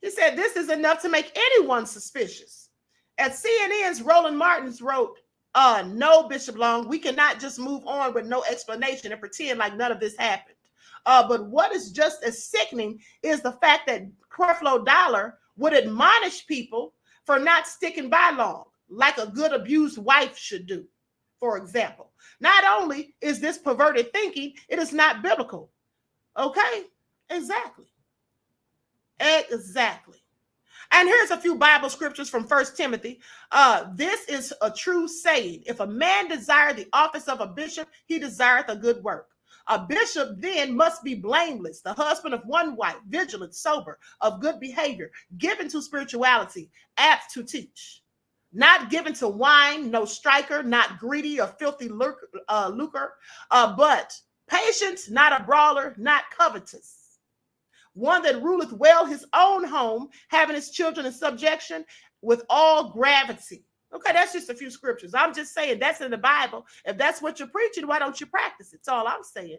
he said this is enough to make anyone suspicious. At CNN's Roland Martins wrote, no, Bishop Long, we cannot just move on with no explanation and pretend like none of this happened. But what is just as sickening is the fact that Creflo Dollar would admonish people for not sticking by long, like a good abused wife should do, for example. Not only is this perverted thinking, it is not biblical. Okay? Exactly. Exactly. And here's a few Bible scriptures from 1 Timothy. This is a true saying. If a man desire the office of a bishop, he desireth a good work. A bishop then must be blameless, the husband of one wife, vigilant, sober, of good behavior, given to spirituality, apt to teach. Not given to wine, no striker, not greedy or filthy lucre, but patient, not a brawler, not covetous. One that ruleth well his own home, having his children in subjection with all gravity. Okay, that's just a few scriptures. I'm just saying that's in the Bible. If that's what you're preaching, why don't you practice it? That's all I'm saying.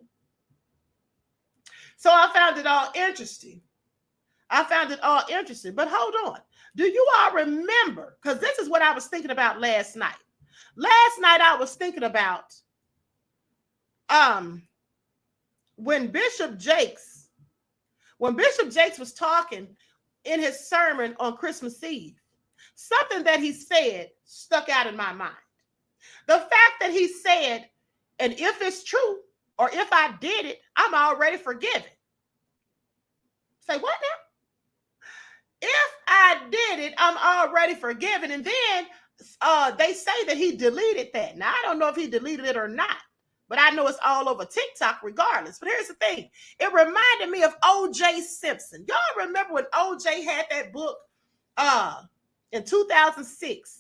So I found it all interesting. But hold on. Do you all remember? Because this is what I was thinking about last night. Last night I was thinking about when Bishop Jakes was talking in his sermon on Christmas Eve. Something that he said stuck out in my mind. The fact that he said, and if it's true, or if I did it, I'm already forgiven. Say what now? If I did it, I'm already forgiven. And then they say that he deleted that. Now, I don't know if he deleted it or not, but I know it's all over TikTok regardless. But here's the thing. It reminded me of O.J. Simpson. Y'all remember when O.J. had that book in 2006?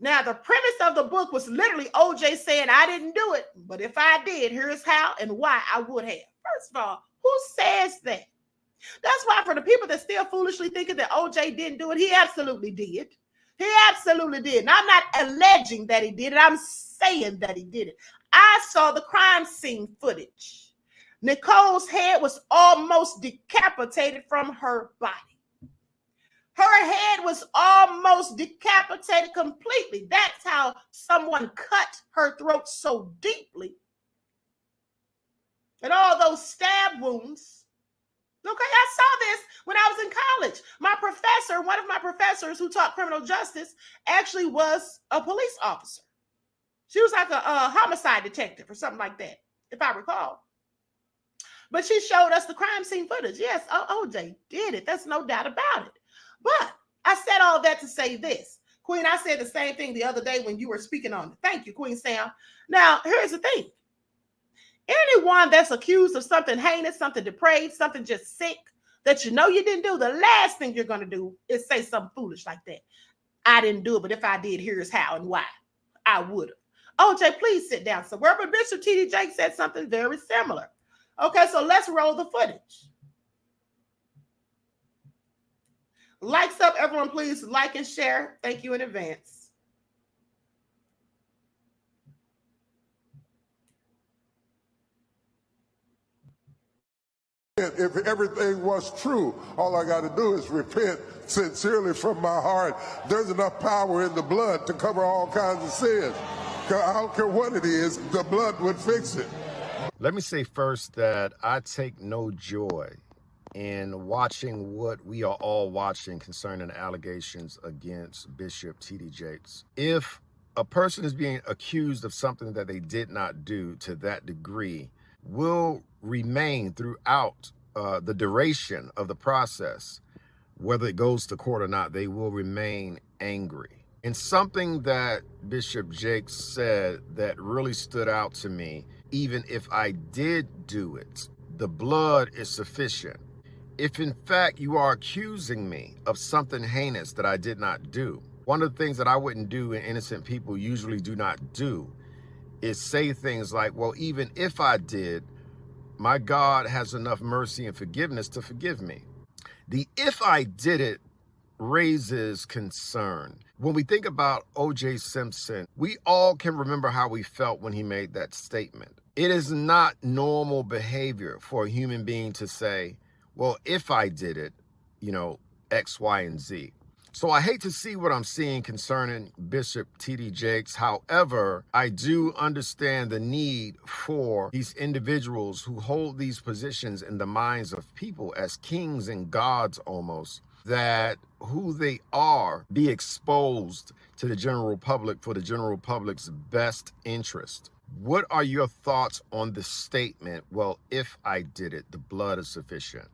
Now, the premise of the book was literally O.J. saying, I didn't do it, but if I did, here's how and why I would have. First of all, who says that? That's why for the people that still foolishly thinking that O.J. didn't do it, he absolutely did. He absolutely did. And I'm not alleging that he did it. I'm saying that he did it. I saw the crime scene footage. Nicole's head was almost decapitated from her body. Her head was almost decapitated completely. That's how someone cut her throat so deeply. And all those stab wounds. Okay, I saw this when I was in college. My professor, one of my professors who taught criminal justice, actually was a police officer. She was like a homicide detective or something like that, if I recall. But she showed us the crime scene footage. Yes, OJ did it. There's no doubt about it. But I said all that to say this. Queen, I said the same thing the other day when you were speaking on it. Thank you, Queen Sam. Now, here's the thing. Anyone that's accused of something heinous, something depraved, something just sick, that you know you didn't do, the last thing you're going to do is say something foolish like that. I didn't do it, but if I did, here's how and why. I would have. OJ, please sit down somewhere. But Bishop T.D. Jakes said something very similar. Okay, so let's roll the footage. Likes up, everyone, please like and share. Thank you in advance. If everything was true, all I got to do is repent sincerely from my heart. There's enough power in the blood to cover all kinds of sins. I don't care what it is, the blood would fix it. Let me say first that I take no joy in watching what we are all watching concerning allegations against Bishop T.D. Jakes. If a person is being accused of something that they did not do to that degree, will remain throughout the duration of the process, whether it goes to court or not, they will remain angry. And something that Bishop Jakes said that really stood out to me, even if I did do it, the blood is sufficient. If in fact you are accusing me of something heinous that I did not do, one of the things that I wouldn't do and innocent people usually do not do is say things like, well, even if I did, my God has enough mercy and forgiveness to forgive me. The if I did it raises concern. When we think about O.J. Simpson, we all can remember how we felt when he made that statement. It is not normal behavior for a human being to say, well, if I did it, X, Y, and Z. So I hate to see what I'm seeing concerning Bishop T.D. Jakes. However, I do understand the need for these individuals who hold these positions in the minds of people as kings and gods almost, that who they are be exposed to the general public for the general public's best interest. What are your thoughts on the statement, well, if I did it, the blood is sufficient?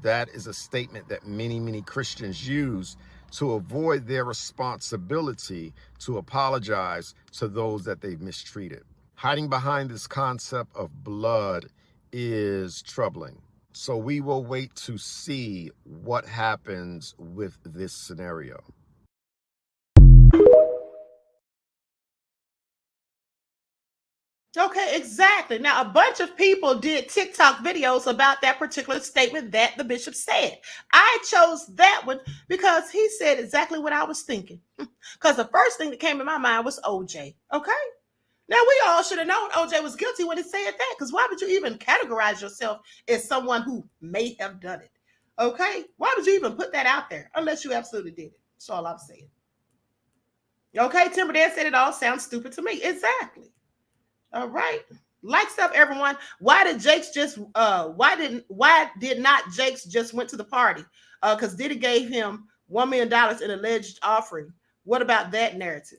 That is a statement that many, many Christians use to avoid their responsibility to apologize to those that they've mistreated. Hiding behind this concept of blood is troubling. So we will wait to see what happens with this scenario. Okay, exactly. Now, a bunch of people did TikTok videos about that particular statement that the bishop said. I chose that one because he said exactly what I was thinking. Because the first thing that came in my mind was OJ. Okay? Now, we all should have known OJ was guilty when he said that, because why would you even categorize yourself as someone who may have done it? Okay? Why would you even put that out there unless you absolutely did it? That's all I'm saying. Okay, Timber Dan said it all sounds stupid to me. Exactly. All right. Like stuff, everyone. Why did not Jakes just went to the party? Because Diddy gave him $1 million in alleged offering. What about that narrative?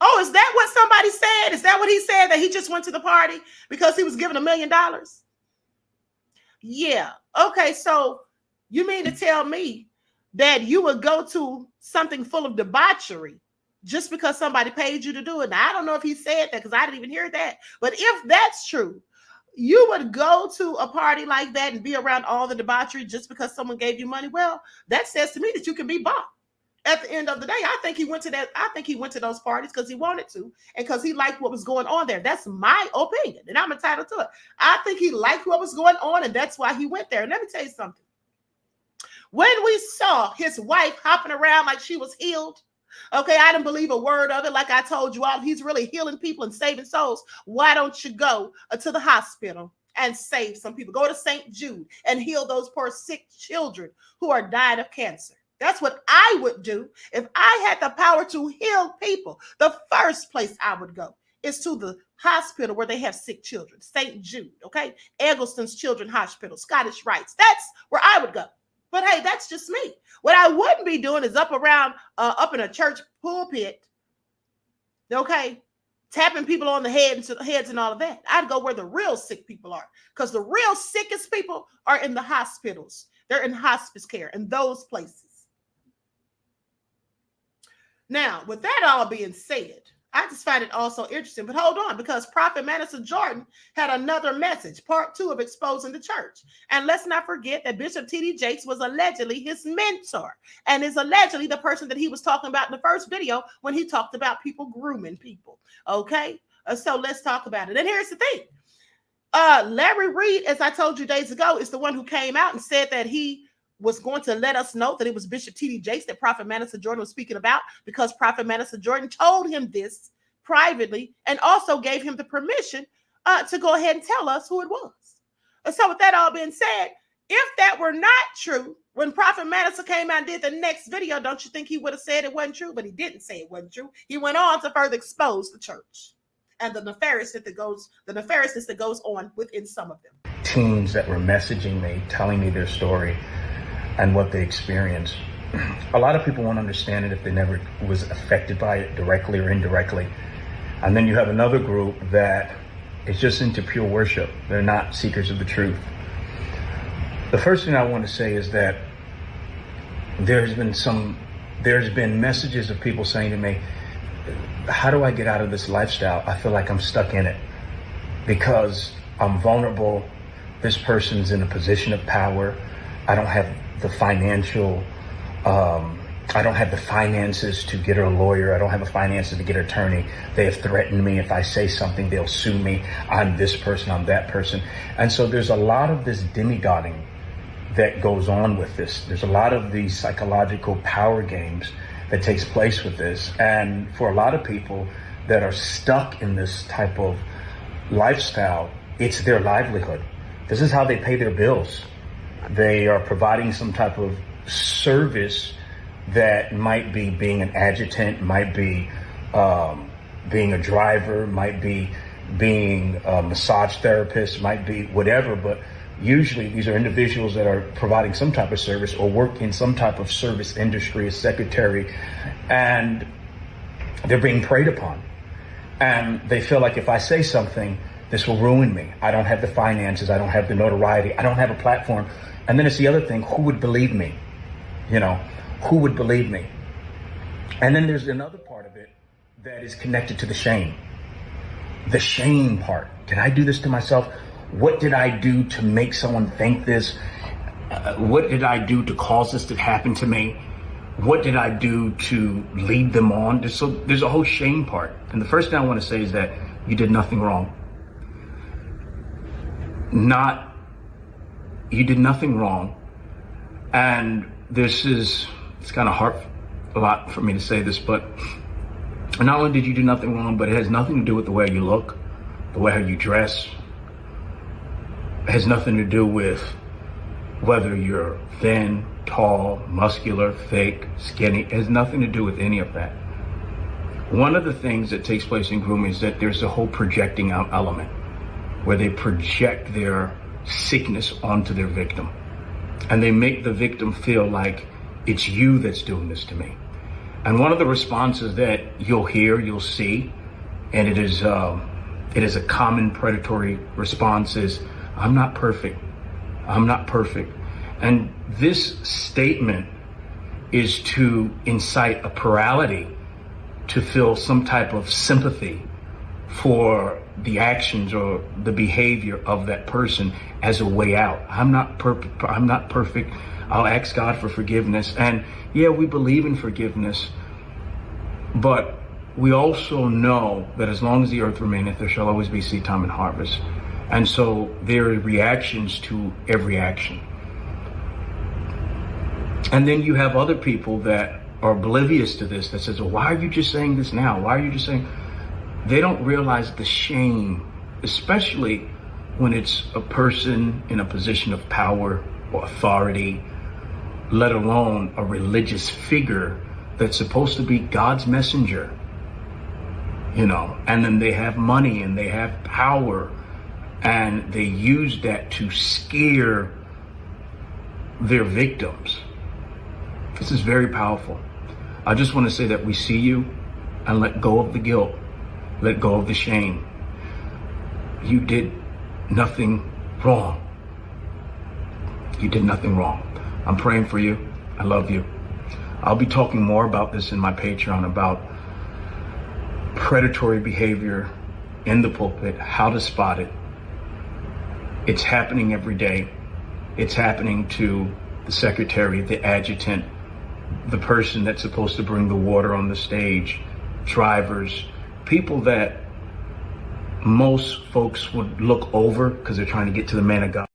Oh, is that what somebody said? Is that what he said, that he just went to the party because he was given $1 million? Yeah. Okay, so you mean to tell me that you would go to something full of debauchery just because somebody paid you to do it? Now, I don't know if he said that because I didn't even hear that. But if that's true, you would go to a party like that and be around all the debauchery just because someone gave you money? Well, that says to me that you can be bought. At the end of the day, I think he went to that. I think he went to those parties because he wanted to and because he liked what was going on there. That's my opinion, and I'm entitled to it. I think he liked what was going on, and that's why he went there. And let me tell you something. When we saw his wife hopping around like she was healed, okay, I didn't believe a word of it. Like I told you all, he's really healing people and saving souls. Why don't you go to the hospital and save some people? Go to St. Jude and heal those poor sick children who are dying of cancer. That's what I would do if I had the power to heal people. The first place I would go is to the hospital where they have sick children. St. Jude, okay? Eggleston's Children's Hospital, Scottish Rites. That's where I would go. But hey, that's just me. What I wouldn't be doing is up in a church pulpit, okay, tapping people on the heads and all of that. I'd go where the real sick people are, because the real sickest people are in the hospitals. They're in hospice care in those places. Now, with that all being said, I just find it also interesting. But hold on, because Prophet Manasseh Jordan had another message, part 2 of exposing the church. And let's not forget that Bishop T.D. Jakes was allegedly his mentor and is allegedly the person that he was talking about in the first video when he talked about people grooming people. Okay, so let's talk about it. And here's the thing. Larry Reed, as I told you days ago, is the one who came out and said that he was going to let us know that it was Bishop T.D. Jakes that Prophet Manasseh Jordan was speaking about, because Prophet Manasseh Jordan told him this privately and also gave him the permission to go ahead and tell us who it was. And so with that all being said, if that were not true, when Prophet Manasseh came out and did the next video, don't you think he would have said it wasn't true? But he didn't say it wasn't true. He went on to further expose the church and the nefariousness that goes on within some of them. Teens that were messaging me, telling me their story and what they experienced. A lot of people won't understand it if they never was affected by it directly or indirectly. And then you have another group that is just into pure worship. They're not seekers of the truth. The first thing I want to say is that there's been messages of people saying to me, how do I get out of this lifestyle? I feel like I'm stuck in it because I'm vulnerable. This person's in a position of power. I don't have the financial, I don't have the finances to get her a lawyer. I don't have the finances to get an attorney. They have threatened me. If I say something, they'll sue me. I'm this person, I'm that person. And so there's a lot of this demigodding that goes on with this. There's a lot of these psychological power games that takes place with this. And for a lot of people that are stuck in this type of lifestyle, it's their livelihood. This is how they pay their bills. They are providing some type of service that might be being an adjutant, might be being a driver, might be being a massage therapist, might be whatever, but usually these are individuals that are providing some type of service or work in some type of service industry, a secretary, and they're being preyed upon. And they feel like if I say something, this will ruin me. I don't have the finances. I don't have the notoriety. I don't have a platform. And then it's the other thing, who would believe me? You know, who would believe me? And then there's another part of it that is connected to the shame. The shame part. Did I do this to myself? What did I do to make someone think this? What did I do to cause this to happen to me? What did I do to lead them on? There's a whole shame part. And the first thing I want to say is that you did nothing wrong. You did nothing wrong. And it's kind of hard, a lot for me to say this, but not only did you do nothing wrong, but it has nothing to do with the way you look, the way how you dress. It has nothing to do with whether you're thin, tall, muscular, fake, skinny. It has nothing to do with any of that. One of the things that takes place in grooming is that there's a whole projecting out element where they project their sickness onto their victim. And they make the victim feel like it's you that's doing this to me. And one of the responses that you'll hear, you'll see, and it is a common predatory response is, I'm not perfect. I'm not perfect. And this statement is to incite a plurality to feel some type of sympathy for the actions or the behavior of that person as a way out. I'm not perfect. I'll ask God for forgiveness. And yeah, we believe in forgiveness, but we also know that as long as the earth remaineth, there shall always be seed time and harvest. And so there are reactions to every action. And then you have other people that are oblivious to this, that says, well, why are you just saying this now? Why are you just saying? They don't realize the shame, especially when it's a person in a position of power or authority, let alone a religious figure that's supposed to be God's messenger, you know, and then they have money and they have power and they use that to scare their victims. This is very powerful. I just want to say that we see you and let go of the guilt. Let go of the shame. You did nothing wrong. You did nothing wrong. I'm praying for you. I love you. I'll be talking more about this in my Patreon, about predatory behavior in the pulpit, how to spot it. It's happening every day. It's happening to the secretary, the adjutant, the person that's supposed to bring the water on the stage, drivers, people that most folks would look over because they're trying to get to the man of God.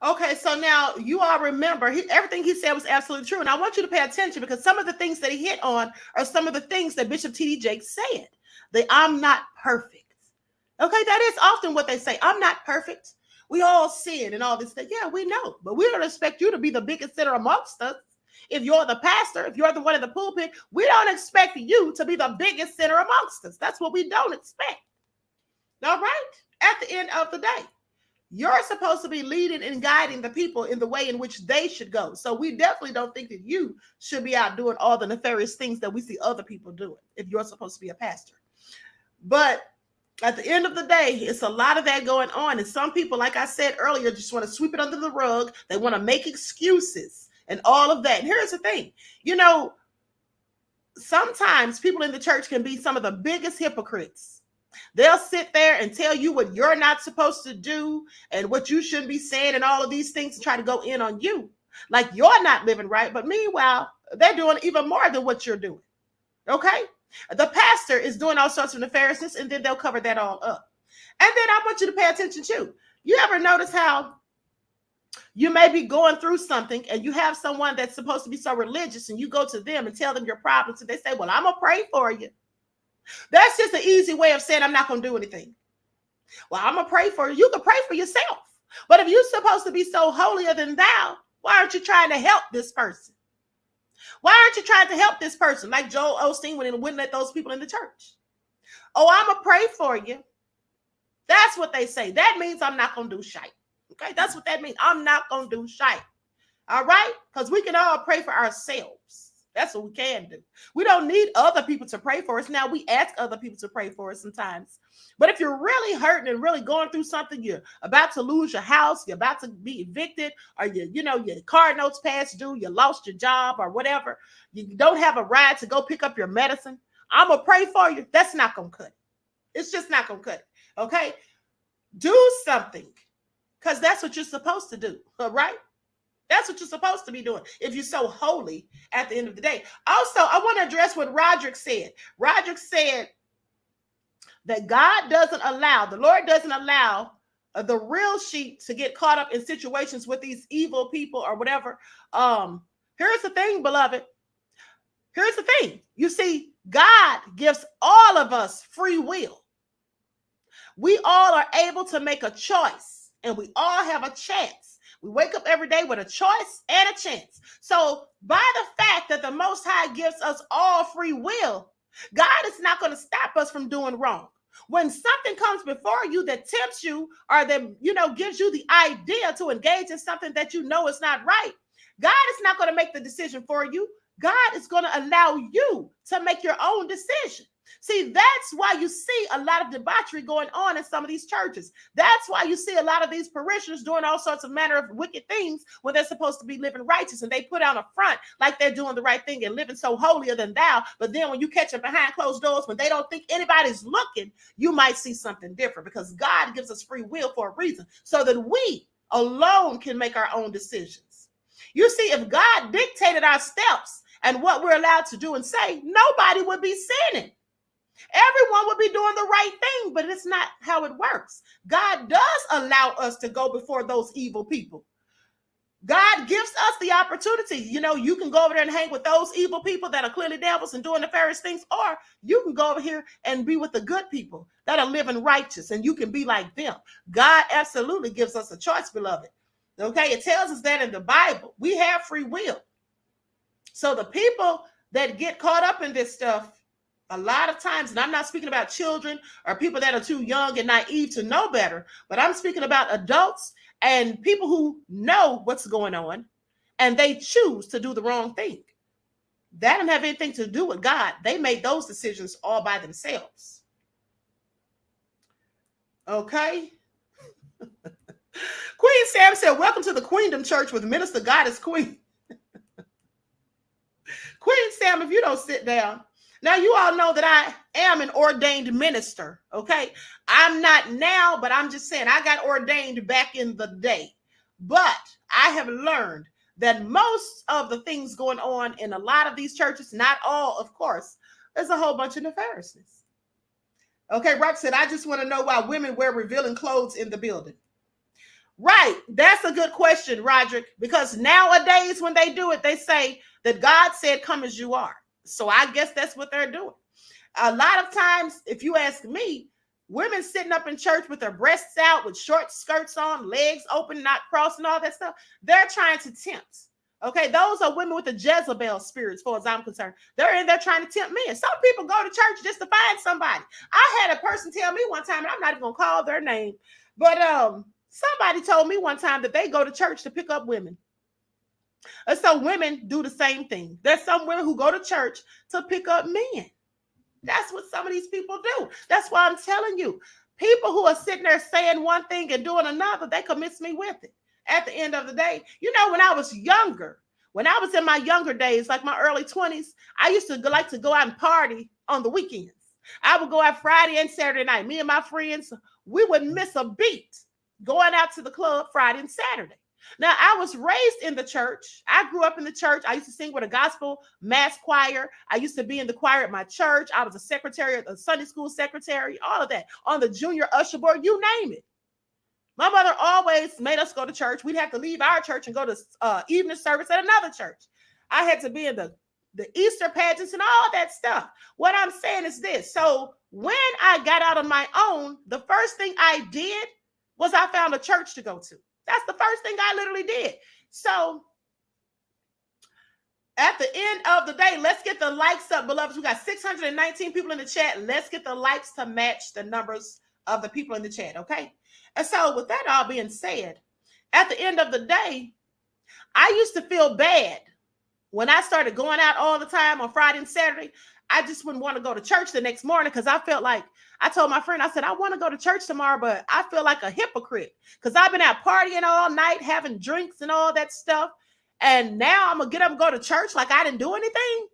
Okay, so now you all remember everything he said was absolutely true. And I want you to pay attention because some of the things that he hit on are some of the things that Bishop T.D. Jakes said. I'm not perfect. Okay, that is often what they say. I'm not perfect. We all sin and all this stuff. Yeah, we know. But we don't expect you to be the biggest sinner amongst us. If you're the pastor, if you're the one in the pulpit, we don't expect you to be the biggest sinner amongst us. That's what we don't expect. All right? At the end of the day, you're supposed to be leading and guiding the people in the way in which they should go. So we definitely don't think that you should be out doing all the nefarious things that we see other people doing if you're supposed to be a pastor. But at the end of the day, it's a lot of that going on. And some people, like I said earlier, just want to sweep it under the rug. They want to make excuses and all of that. And here's the thing, you know, sometimes people in the church can be some of the biggest hypocrites. They'll sit there and tell you what you're not supposed to do and what you shouldn't be saying and all of these things and try to go in on you like you're not living right. But meanwhile, they're doing even more than what you're doing. Okay? The pastor is doing all sorts of nefariousness and then they'll cover that all up. And then I want you to pay attention too. You ever notice how You may be going through something and you have someone that's supposed to be so religious and you go to them and tell them your problems and they say, well, I'm going to pray for you. That's just an easy way of saying I'm not going to do anything. Well, I'm going to pray for you. You can pray for yourself. But if you're supposed to be so holier than thou, why aren't you trying to help this person? Why aren't you trying to help this person? Like Joel Osteen wouldn't let those people in the church. Oh, I'm going to pray for you. That's what they say. That means I'm not going to do shite. Okay, that's what that means. I'm not going to do shite. All right? Because we can all pray for ourselves. That's what we can do. We don't need other people to pray for us. Now, we ask other people to pray for us sometimes. But if you're really hurting and really going through something, you're about to lose your house, you're about to be evicted, or your car notes past due, you lost your job or whatever, you don't have a ride to go pick up your medicine, I'm going to pray for you. That's not going to cut it. It's just not going to cut it. Okay? Do something, because that's what you're supposed to do. All right? That's what you're supposed to be doing if you're so holy at the end of the day. Also, I want to address what Roderick said. Roderick said that the Lord doesn't allow the real sheep to get caught up in situations with these evil people or whatever. Here's the thing, beloved. Here's the thing. You see, God gives all of us free will. We all are able to make a choice, and we all have a chance. We wake up every day with a choice and a chance. So by the fact that the Most High gives us all free will, God is not going to stop us from doing wrong. When something comes before you that tempts you or that, gives you the idea to engage in something that you know is not right, God is not going to make the decision for you. God is going to allow you to make your own decision. See, that's why you see a lot of debauchery going on in some of these churches. That's why you see a lot of these parishioners doing all sorts of manner of wicked things when they're supposed to be living righteous, and they put on a front like they're doing the right thing and living so holier than thou. But then when you catch them behind closed doors, when they don't think anybody's looking, you might see something different, because God gives us free will for a reason, so that we alone can make our own decisions. You see, if God dictated our steps and what we're allowed to do and say, nobody would be sinning. Everyone would be doing the right thing, but it's not how it works. God does allow us to go before those evil people. God gives us the opportunity. You can go over there and hang with those evil people that are clearly devils and doing nefarious things, or you can go over here and be with the good people that are living righteous, and you can be like them. God absolutely gives us a choice, beloved. Okay, it tells us that in the Bible. We have free will. So the people that get caught up in this stuff, a lot of times, and I'm not speaking about children or people that are too young and naive to know better, but I'm speaking about adults and people who know what's going on and they choose to do the wrong thing. That didn't have anything to do with God. They made those decisions all by themselves. Okay? Queen Sam said, welcome to the Queendom Church with Minister Goddess Queen. Queen Sam, if you don't sit down. Now, you all know that I am an ordained minister, okay? I'm not now, but I'm just saying I got ordained back in the day. But I have learned that most of the things going on in a lot of these churches, not all, of course, there's a whole bunch of nefariousness. Okay, Rock said, I just want to know why women wear revealing clothes in the building. Right, that's a good question, Roderick, because nowadays when they do it, they say that God said, come as you are. So I guess that's what they're doing. A lot of times, if you ask me, women sitting up in church with their breasts out, with short skirts on, legs open, not crossed, and all that stuff, they're trying to tempt. Okay, those are women with the Jezebel spirit, as far as I'm concerned. They're in there trying to tempt men. Some people go to church just to find somebody. I had a person tell me one time, and I'm not even going to call their name, but somebody told me one time that they go to church to pick up women. And so women do the same thing. There's some women who go to church to pick up men. That's what some of these people do. That's why I'm telling you, people who are sitting there saying one thing and doing another, they convince me with it. At the end of the day, when I was younger, when I was in my younger days, like my early 20s, I used to like to go out and party on the weekends. I would go out Friday and Saturday night. Me and my friends, we wouldn't miss a beat going out to the club Friday and Saturday. Now, I was raised in the church. I grew up in the church. I used to sing with a gospel mass choir. I used to be in the choir at my church. I was a secretary, a Sunday school secretary, all of that. On the junior usher board, you name it. My mother always made us go to church. We'd have to leave our church and go to evening service at another church. I had to be in the Easter pageants and all that stuff. What I'm saying is this. So when I got out on my own, the first thing I did was I found a church to go to. That's the first thing I literally did. So at the end of the day, let's get the likes up, beloveds. We got 619 people in the chat. Let's get the likes to match the numbers of the people in the chat, okay? And so with that all being said, at the end of the day, I used to feel bad when I started going out all the time on Friday and Saturday. I just wouldn't want to go to church the next morning because I felt like, I told my friend, I said, I want to go to church tomorrow, but I feel like a hypocrite because I've been out partying all night, having drinks and all that stuff. And now I'm going to get up and go to church like I didn't do anything.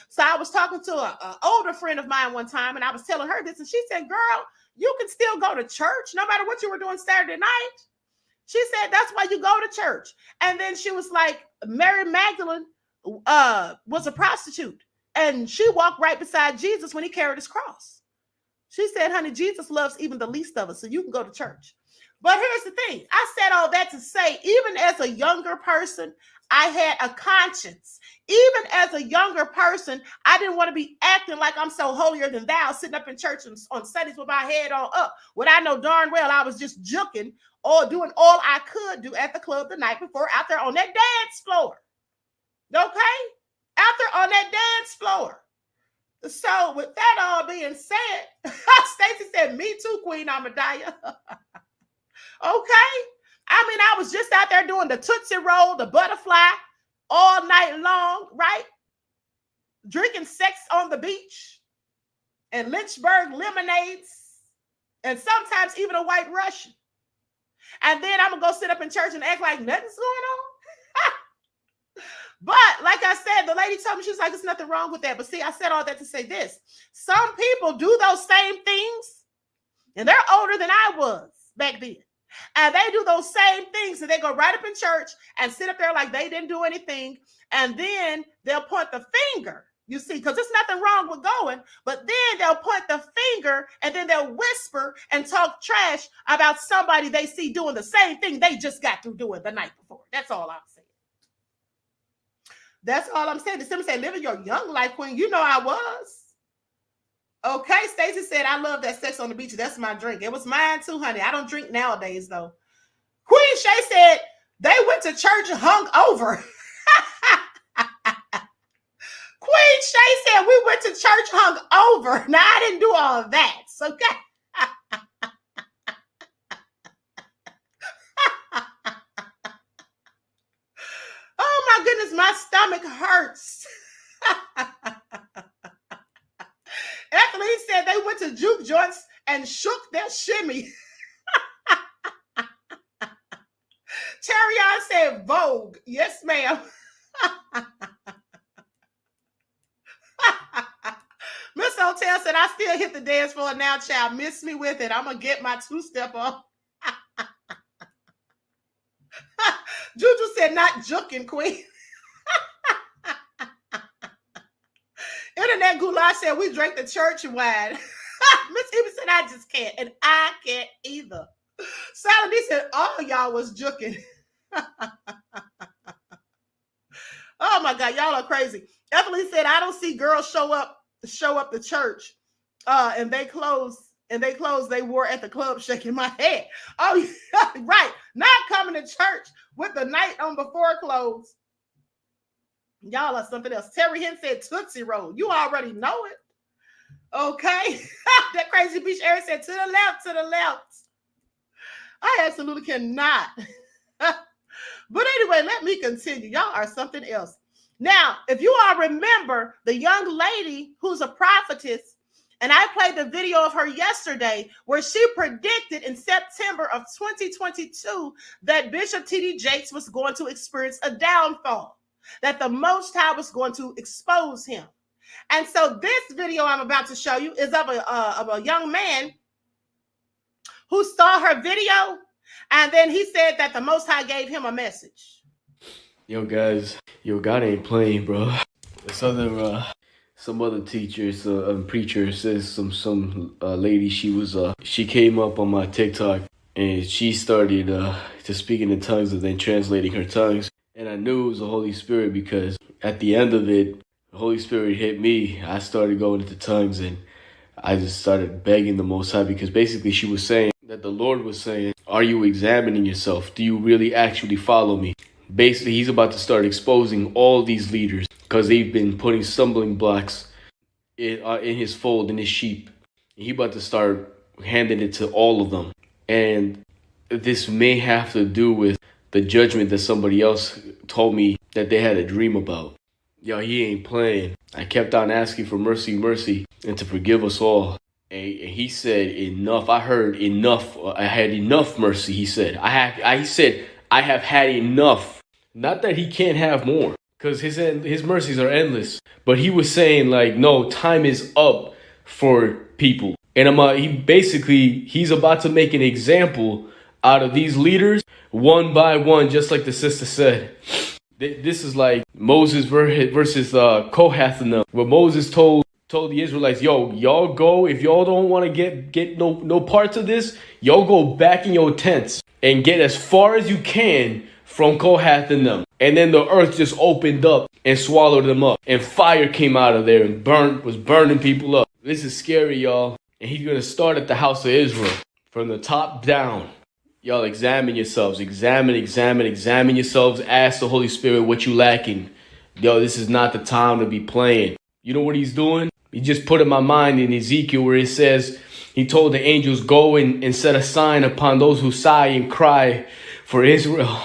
So I was talking to an older friend of mine one time, and I was telling her this, and she said, girl, you can still go to church no matter what you were doing Saturday night. She said, that's why you go to church. And then she was like, Mary Magdalene was a prostitute, and she walked right beside Jesus when he carried his cross. She said, honey, Jesus loves even the least of us, so you can go to church. But here's the thing. I said all that to say, even as a younger person, I had a conscience. Even as a younger person, I didn't want to be acting like I'm so holier than thou, sitting up in church on Sundays with my head all up. When I know darn well I was just juking or doing all I could do at the club the night before, out there on that dance floor. Okay? Out there on that dance floor. So with that all being said, Stacy said, me too, Queen Amadaya. Okay? I mean, I was just out there doing the Tootsie Roll, the butterfly, all night long, right? Drinking sex on the beach and Lynchburg lemonades and sometimes even a White Russian. And then I'm going to go sit up in church and act like nothing's going on. But like I said, the lady told me, she was like, there's nothing wrong with that. But see, I said all that to say this. Some people do those same things, and they're older than I was back then. And they do those same things. And they go right up in church and sit up there like they didn't do anything. And then they'll point the finger, you see, because there's nothing wrong with going. But then they'll point the finger and then they'll whisper and talk trash about somebody they see doing the same thing they just got through doing the night before. That's all I'm saying. That's all I'm saying. The Simmons said, living your young life, Queen. You know I was. Okay, Stacey said, I love that sex on the beach. That's my drink. It was mine too, honey. I don't drink nowadays, though. Queen Shay said, they went to church hung over. Queen Shay said, we went to church hung over. Now, I didn't do all of that. Okay. Oh, my goodness, my stomach hurts. Ethelene said they went to juke joints and shook their shimmy. Terrion said Vogue. Yes, ma'am. Miss Hotel said, I still hit the dance floor now, child. Miss me with it. I'm going to get my two-step on. Juju said, not juking, Queen. Internet Goulash said, we drank the church wine. Miss Eva said, I just can't. And I can't either. Saladin said, all y'all was juking. Oh my God, y'all are crazy. Ethelene said, I don't see girls show up to church and they clothes they wore at the club, shaking my head. Oh, yeah, right. Not coming to church with the night on before clothes. Y'all are something else. Terry Hen said Tootsie Roll. You already know it. Okay. That crazy beach area said to the left, to the left. I absolutely cannot. But anyway, let me continue. Y'all are something else. Now, if you all remember the young lady who's a prophetess, and I played the video of her yesterday where she predicted in September of 2022 that Bishop T.D. Jakes was going to experience a downfall, that the Most High was going to expose him. And so this video I'm about to show you is of a young man who saw her video, and then he said that the Most High gave him a message. Yo, guys. Yo, God ain't playing, bro. Some other teachers and preachers says some lady, she came up on my TikTok and she started to speaking in tongues and then translating her tongues. And I knew it was the Holy Spirit because at the end of it, the Holy Spirit hit me. I started going into tongues and I just started begging the Most High because basically she was saying that the Lord was saying, are you examining yourself? Do you really actually follow me? Basically, he's about to start exposing all these leaders because they've been putting stumbling blocks in his fold, in his sheep. He about to start handing it to all of them. And this may have to do with the judgment that somebody else told me that they had a dream about. Yo, he ain't playing. I kept on asking for mercy, mercy, and to forgive us all. And he said, enough. I heard enough. I had enough mercy, he said. He said, I have had enough. Not that he can't have more, because his mercies are endless. But he was saying, like, no, time is up for people. And he's about to make an example out of these leaders, one by one, just like the sister said. This is like Moses versus Kohath and them, where Moses told the Israelites, yo, y'all go, if y'all don't want to get no parts of this, y'all go back in your tents and get as far as you can from Kohath and them. And then the earth just opened up and swallowed them up. And fire came out of there and was burning people up. This is scary, y'all. And he's going to start at the house of Israel from the top down. Y'all examine yourselves. Examine yourselves. Ask the Holy Spirit what you lacking. Yo, this is not the time to be playing. You know what he's doing? He just put in my mind in Ezekiel where it says, he told the angels, go and set a sign upon those who sigh and cry for Israel.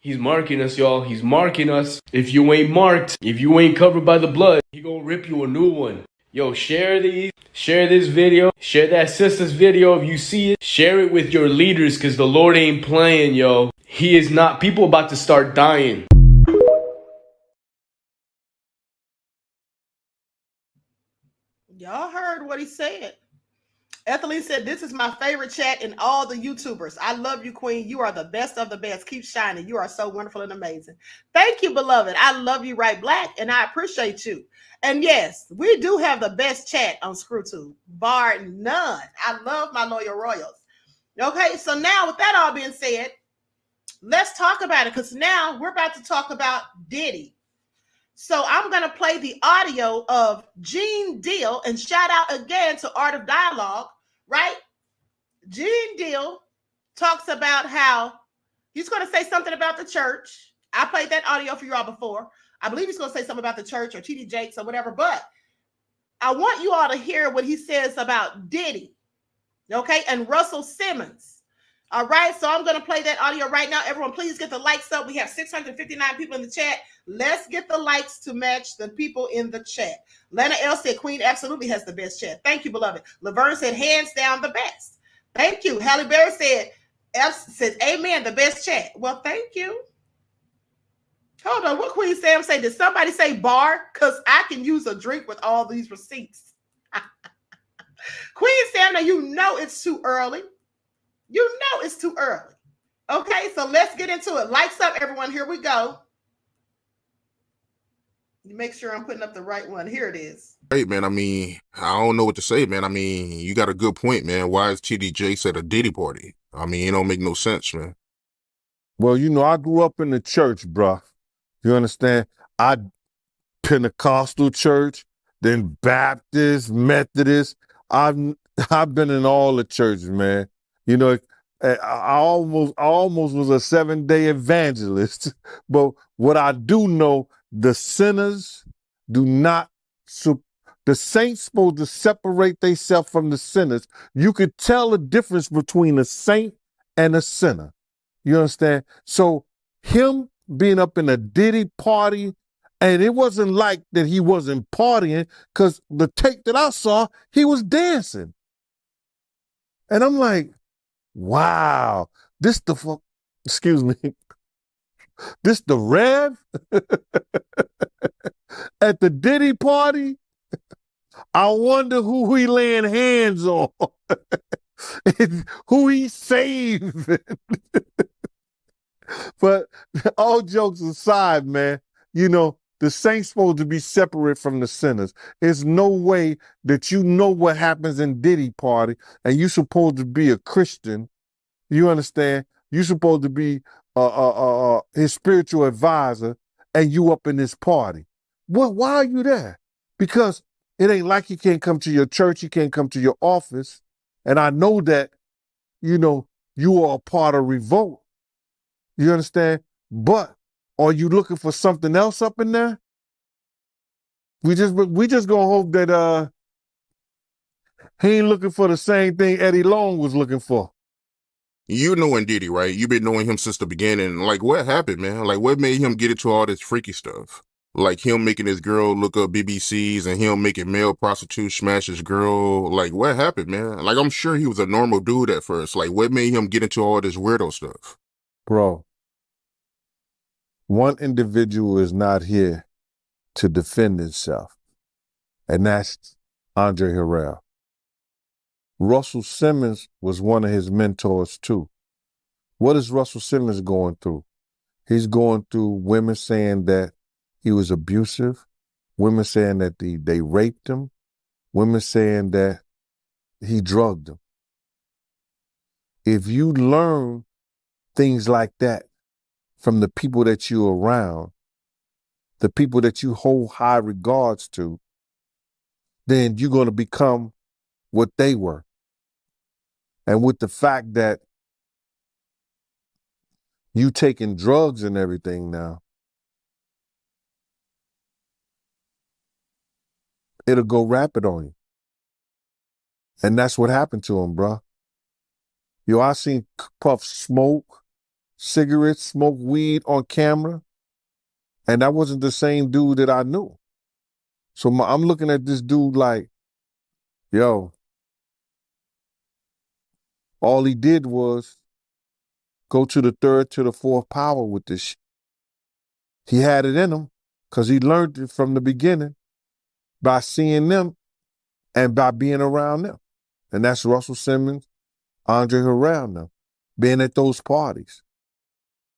He's marking us, y'all. He's marking us. If you ain't marked, if you ain't covered by the blood, he gonna rip you a new one. Yo, share this video, share that sister's video if you see it. Share it with your leaders because the Lord ain't playing, yo. He is not. People about to start dying. Y'all heard what he said. Ethelene said, this is my favorite chat in all the YouTubers. I love you, Queen. You are the best of the best. Keep shining. You are so wonderful and amazing. Thank you, beloved. I love you right black, and I appreciate you. And yes, we do have the best chat on ScrewTube, bar none. I love my loyal royals. Okay, so now with that all being said, let's talk about it because now we're about to talk about Diddy. So I'm going to play the audio of Gene Deal and shout out again to Art of Dialogue, right? Gene Deal talks about how he's going to say something about the church. I played that audio for you all before. I believe he's going to say something about the church or TD Jakes or whatever, but I want you all to hear what he says about Diddy, okay, and Russell Simmons. All right, so I'm going to play that audio right now. Everyone, please get the likes up. We have 659 people in the chat. Let's get the likes to match the people in the chat. Lana L said, Queen absolutely has the best chat. Thank you, beloved. Laverne said, hands down the best. Thank you. Halle Berry said, amen, the best chat. Well, thank you. Hold on, what Queen Sam say? Did somebody say bar? Because I can use a drink with all these receipts. Queen Sam, now you know it's too early. You know it's too early. Okay, so let's get into it. Lights up, everyone. Here we go. You make sure I'm putting up the right one. Here it is. Hey, man, I mean, I don't know what to say, man. I mean, you got a good point, man. Why is TD Jakes at a Diddy party? I mean, it don't make no sense, man. Well, you know, I grew up in the church, bruh. You understand? I Pentecostal church, then Baptist, Methodist. I've been in all the churches, man. You know, I almost was a 7-day evangelist. But what I do know, the sinners do not. The saints supposed to separate themselves from the sinners. You could tell the difference between a saint and a sinner. You understand? So him being up in a Diddy party, and it wasn't like that he wasn't partying, because the tape that I saw, he was dancing. And I'm like, wow, this the Rev at the Diddy party? I wonder who he laying hands on, who he saved. But all jokes aside, man, you know, the saints supposed to be separate from the sinners. There's no way that you know what happens in Diddy party and you supposed to be a Christian You understand? You supposed to be his spiritual advisor, and you up in this party. Well, why are you there? Because it ain't like he can't come to your church, he can't come to your office. And I know that, you are a part of revolt. You understand? But are you looking for something else up in there? We just gonna hope that he ain't looking for the same thing Eddie Long was looking for. You knowing Diddy, right? You've been knowing him since the beginning. Like, what happened, man? Like, what made him get into all this freaky stuff? Like, him making his girl look up BBCs and him making male prostitutes smash his girl. Like, what happened, man? Like, I'm sure he was a normal dude at first. Like, what made him get into all this weirdo stuff? Bro, one individual is not here to defend himself, and that's Andre Harrell. Russell Simmons was one of his mentors too. What is Russell Simmons going through? He's going through women saying that he was abusive, women saying that they raped him, women saying that he drugged them. If you learn things like that from the people that you're around, the people that you hold high regards to, then you're going to become what they were. And with the fact that you taking drugs and everything now, it'll go rapid on you. And that's what happened to him, bro. Yo, I seen Puff smoke cigarettes, smoke weed on camera, and that wasn't the same dude that I knew. So I'm looking at this dude like, yo, all he did was go to the third to the fourth power with this shit. He had it in him because he learned it from the beginning by seeing them and by being around them. And that's Russell Simmons, Andre Harrell now, being at those parties.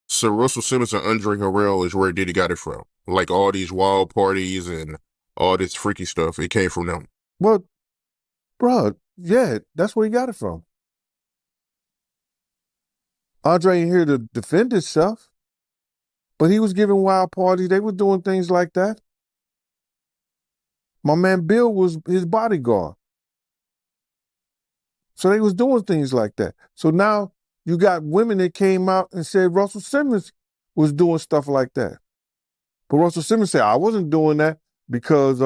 So Russell Simmons and Andre Harrell is where Diddy got it from. Like all these wild parties and all this freaky stuff, it came from them. Well, bro, yeah, that's where he got it from. Andre ain't here to defend himself, but he was giving wild parties. They were doing things like that. My man Bill was his bodyguard. So they was doing things like that. So now you got women that came out and said Russell Simmons was doing stuff like that. But Russell Simmons said, I wasn't doing that because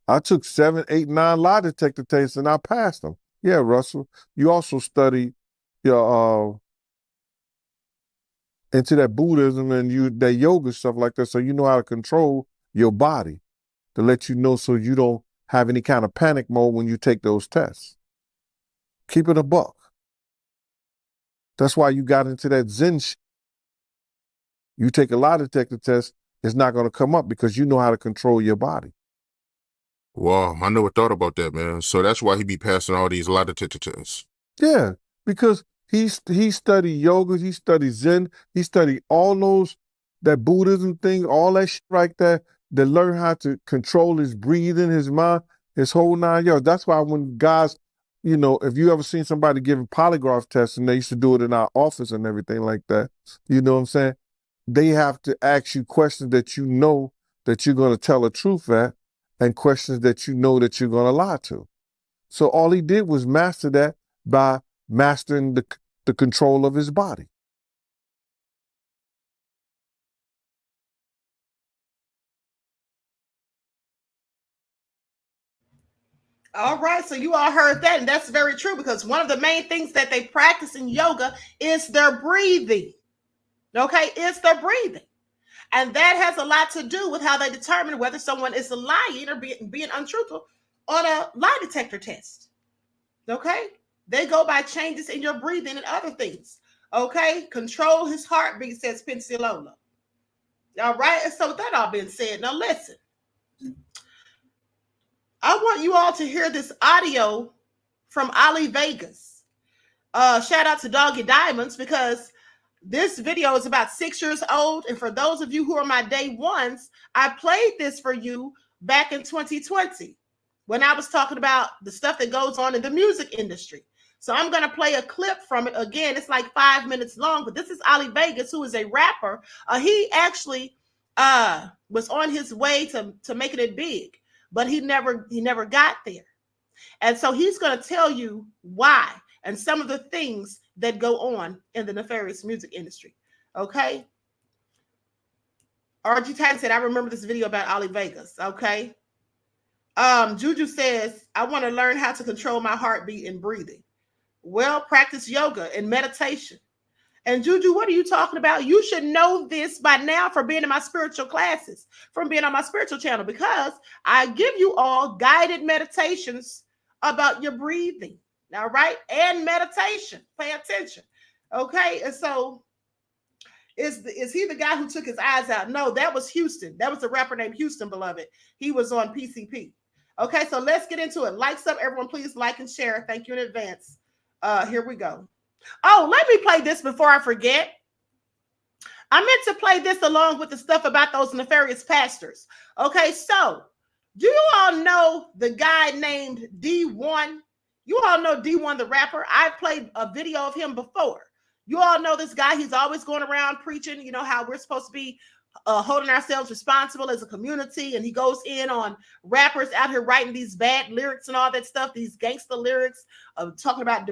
I took 7, 8, 9 lie detector tests and I passed them. Yeah, Russell, you also studied your into that Buddhism and that yoga stuff like that, so you know how to control your body to let you know so you don't have any kind of panic mode when you take those tests. Keep it a buck. That's why you got into that Zen shit. You take a lie detector test, it's not going to come up because you know how to control your body. Wow, I never thought about that, man. So that's why he be passing all these lie detector tests. Yeah, because he studied yoga, he studied Zen, he studied all that Buddhism thing, all that shit like that learn how to control his breathing, his mind, his whole 9 yards. That's why when guys, if you ever seen somebody giving polygraph tests, and they used to do it in our office and everything like that, you know what I'm saying? They have to ask you questions that you know that you're going to tell the truth at, and questions that you know that you're going to lie to. So all he did was master that by mastering the control of his body. All right, so you all heard that, and that's very true because one of the main things that they practice in yoga is their breathing. Okay, it's their breathing. And that has a lot to do with how they determine whether someone is lying or being untruthful on a lie detector test. Okay, they go by changes in your breathing and other things. Okay, control his heartbeat, says Pinciola. All right, and so with that all being said, now listen. I want you all to hear this audio from Ali Vegas. Shout out to Doggy Diamonds because this video is about 6 years old. And for those of you who are my day ones, I played this for you back in 2020 when I was talking about the stuff that goes on in the music industry. So I'm going to play a clip from it. Again, it's like 5 minutes long, but this is Ali Vegas, who is a rapper. He actually was on his way to making it big, but he never got there. And so he's going to tell you why and some of the things that go on in the nefarious music industry. Okay? RG Titan said, I remember this video about Ali Vegas. Okay? Juju says, I want to learn how to control my heartbeat and breathing. Well, practice yoga and meditation. And Juju, what are you talking about? You should know this by now from being in my spiritual classes, from being on my spiritual channel, because I give you all guided meditations about your breathing. All right? And meditation. Pay attention. Okay? And so is he the guy who took his eyes out? No, that was Houston. That was a rapper named Houston, beloved. He was on PCP. Okay, so let's get into it. Likes up, everyone. Please like and share. Thank you in advance. Here we go. Oh, let me play this before I forget. I meant to play this along with the stuff about those nefarious pastors. Okay, so do you all know the guy named D1? You all know D1, the rapper. I've played a video of him before. You all know this guy. He's always going around preaching, you know, how we're supposed to be holding ourselves responsible as a community. And he goes in on rappers out here writing these bad lyrics and all that stuff, these gangster lyrics, talking about,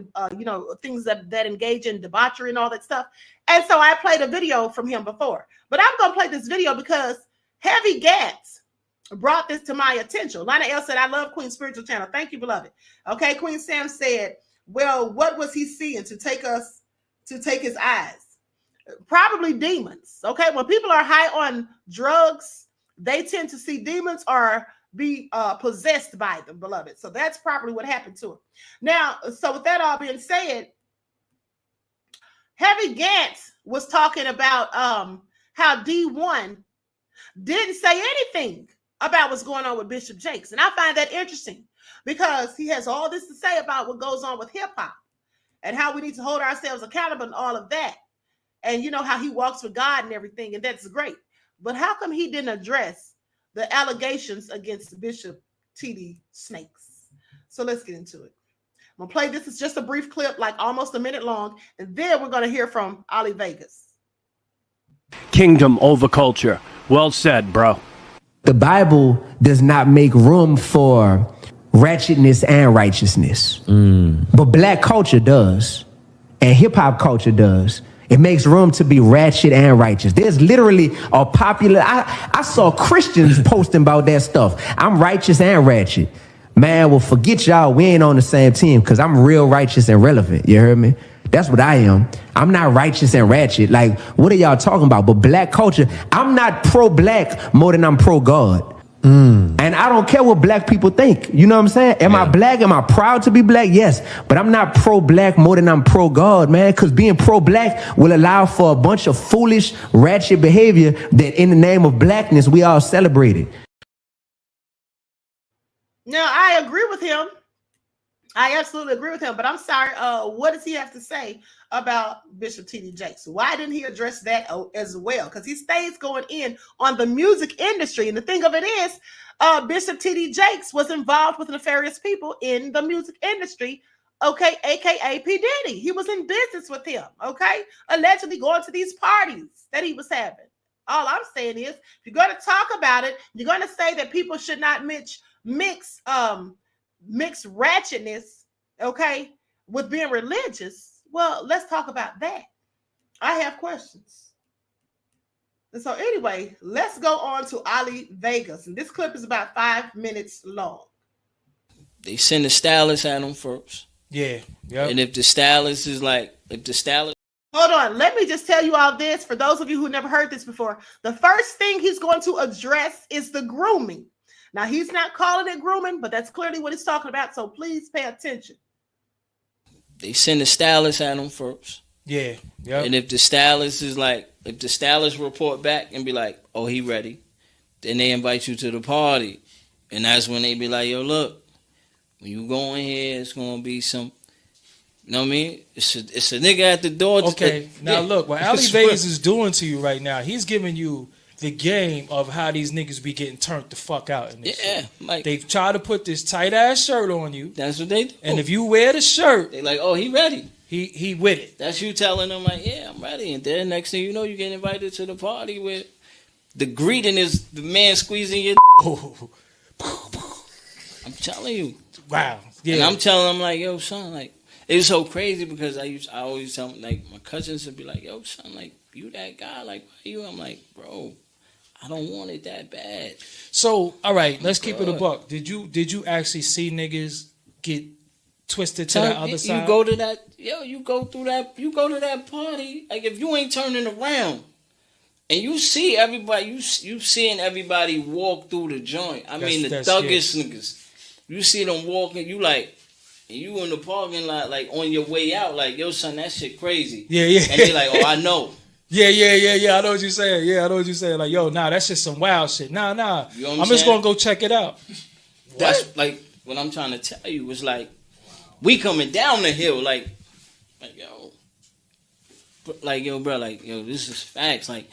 things that engage in debauchery and all that stuff. And so I played a video from him before. But I'm going to play this video because Heavy Gats brought this to my attention. Lana L said, I love Queen's spiritual channel. Thank you, beloved. Okay, Queen Sam said, well, what was he seeing to take his eyes? Probably demons. Okay, when people are high on drugs, they tend to see demons or be possessed by them, beloved. So that's probably what happened to him. Now, so with that all being said, Heavy Gantz was talking about how D1 didn't say anything about what's going on with Bishop Jakes. And I find that interesting because he has all this to say about what goes on with hip hop and how we need to hold ourselves accountable and all of that. And you know how he walks with God and everything, and that's great. But how come he didn't address the allegations against Bishop T.D. Snakes? So let's get into it. I'm going to play this. It's just a brief clip, like almost a minute long, and then we're going to hear from Ali Vegas. Kingdom over culture. Well said, bro. The Bible does not make room for ratchetness and righteousness. But black culture does, and hip-hop culture does. It makes room to be ratchet and righteous. There's literally a popular, I saw Christians posting about that stuff. I'm righteous and ratchet. Man, well, forget y'all, we ain't on the same team because I'm real righteous and relevant. You heard me? That's what I am. I'm not righteous and ratchet. Like, what are y'all talking about? But black culture, I'm not pro-black more than I'm pro-God. And I don't care what black people think. You know what I'm saying? Am I black? Am I proud to be black? Yes. But I'm not pro-black more than I'm pro-God, man. Because being pro-black will allow for a bunch of foolish, ratchet behavior that in the name of blackness, we all celebrated. Now, I agree with him. I absolutely agree with him. But I'm sorry. What does he have to say about Bishop T.D. Jakes? Why didn't he address that as well? Because he stays going in on the music industry. And the thing of it is, Bishop T.D. Jakes was involved with nefarious people in the music industry, okay, aka P. Diddy. He was in business with him, okay, allegedly going to these parties that he was having. All I'm saying is, if you're going to talk about it, you're going to say that people should not mix ratchetness, okay, with being religious. Well, let's talk about that. I have questions. And so anyway, let's go on to Ali Vegas. And this clip is about 5 minutes long. They send the stylist at them first. Yeah. Yep. And if the stylist Hold on. Let me just tell you all this. For those of you who never heard this before, the first thing he's going to address is the grooming. Now, he's not calling it grooming, but that's clearly what he's talking about. So please pay attention. They send the stylist at them first. Yeah. Yep. And if the stylist report back and be like, oh, he ready, then they invite you to the party. And that's when they be like, yo, look, when you go in here, it's going to be some, you know what I mean? It's a nigga at the door. Okay, now look, what Ali Vegas is doing to you right now, he's giving you the game of how these niggas be getting turned the fuck out in this shit. Like they try to put this tight ass shirt on you. That's what they do. And if you wear the shirt, they like, oh, he ready. He with it. That's you telling them like, yeah, I'm ready. And then next thing you know, you get invited to the party where the greeting is the man squeezing your. I'm telling you. Wow. Yeah. And I'm telling them like, yo, son, like it was so crazy because I always tell them, like my cousins would be like, yo, son, like you that guy, like why you? I'm like, bro, I don't want it that bad. So all right, let's keep it a buck. Did you actually see niggas get twisted to the other side? You go to that, you go to that party. Like if you ain't turning around and you see everybody, you seeing everybody walk through the joint. I mean the thuggish niggas. You see them walking, you like, and you in the parking lot, like on your way out, like, yo, son, that shit crazy. Yeah. And they like, oh, I know. Yeah. I know what you're saying. Yeah, I know what you're saying. Like, yo, nah, that's just some wild shit. Nah. You know I'm just gonna go check it out. That's like what I'm trying to tell you was like, we coming down the hill, like yo, bro, like yo, this is facts. Like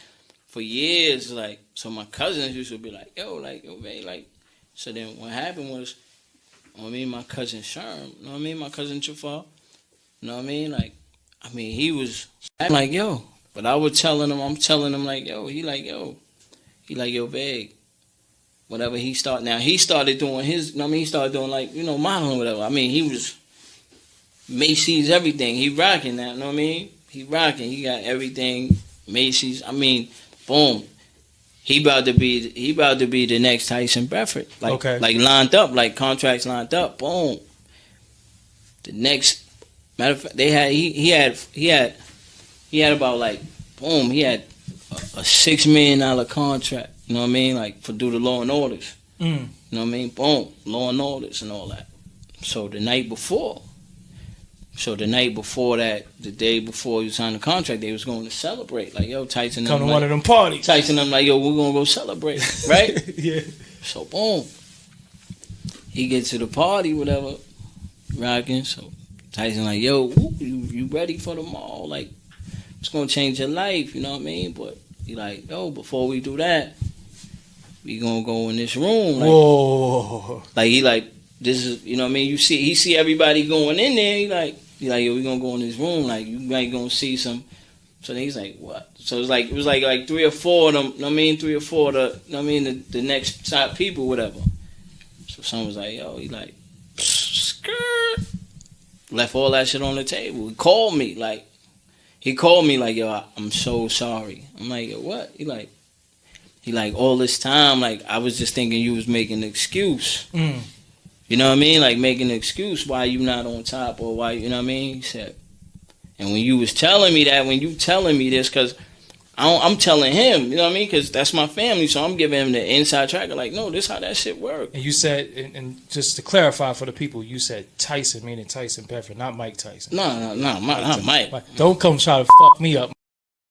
for years, like so my cousins used to be like, yo, man, like. So then what happened was, you know what I mean, my cousin Sherm, you know what I mean, my cousin Jafar, you know what I mean, like, I mean, he was like, yo, but I was telling him, I'm telling him like, yo, he like, yo, big, whatever he started doing his, you know what I mean, he started doing like, you know, modeling, whatever. I mean, he was Macy's, everything, he rocking that, you know what I mean, he got everything, Macy's, I mean, boom. He about to be the next Tyson Bedford. Like lined up, like contracts lined up. Boom. The next matter of fact, he had about like boom, he had a $6 million contract, you know what I mean? Like for do the Law and Orders. You know what I mean? Boom. Law and Orders and all that. So the night before that, the day before you signed the contract, they was going to celebrate. Like, yo, Tyson. Come to one of them parties. Tyson, I'm like, yo, we're going to go celebrate, right? Yeah. So, boom. He gets to the party, whatever, rocking. So, Tyson like, yo, you ready for the mall? Like, it's going to change your life, you know what I mean? But he like, yo, before we do that, we going to go in this room. Like, whoa. Like, he like, this is, you know what I mean? He see everybody going in there. He like, yo, we gonna go in this room. Like, you might gonna see some. So then he's like, what? So it was like 3 or 4 of them. You know what I mean? 3 or 4 of the, you know what I mean? The next top people, whatever. So someone was like, yo, he like, skirt. Left all that shit on the table. He called me like, yo, I'm so sorry. I'm like, yo, what? He like, all this time, like, I was just thinking you was making an excuse. You know what I mean? Like making an excuse why you not on top or why, you know what I mean? He said, and when you was telling me that, when you telling me this, because I'm telling him, you know what I mean? Because that's my family, so I'm giving him the inside tracker. Like, no, this how that shit work. And you said, and just to clarify for the people, you said Tyson, meaning Tyson Bedford, not Mike Tyson. No, not Mike. Don't come try to fuck me up.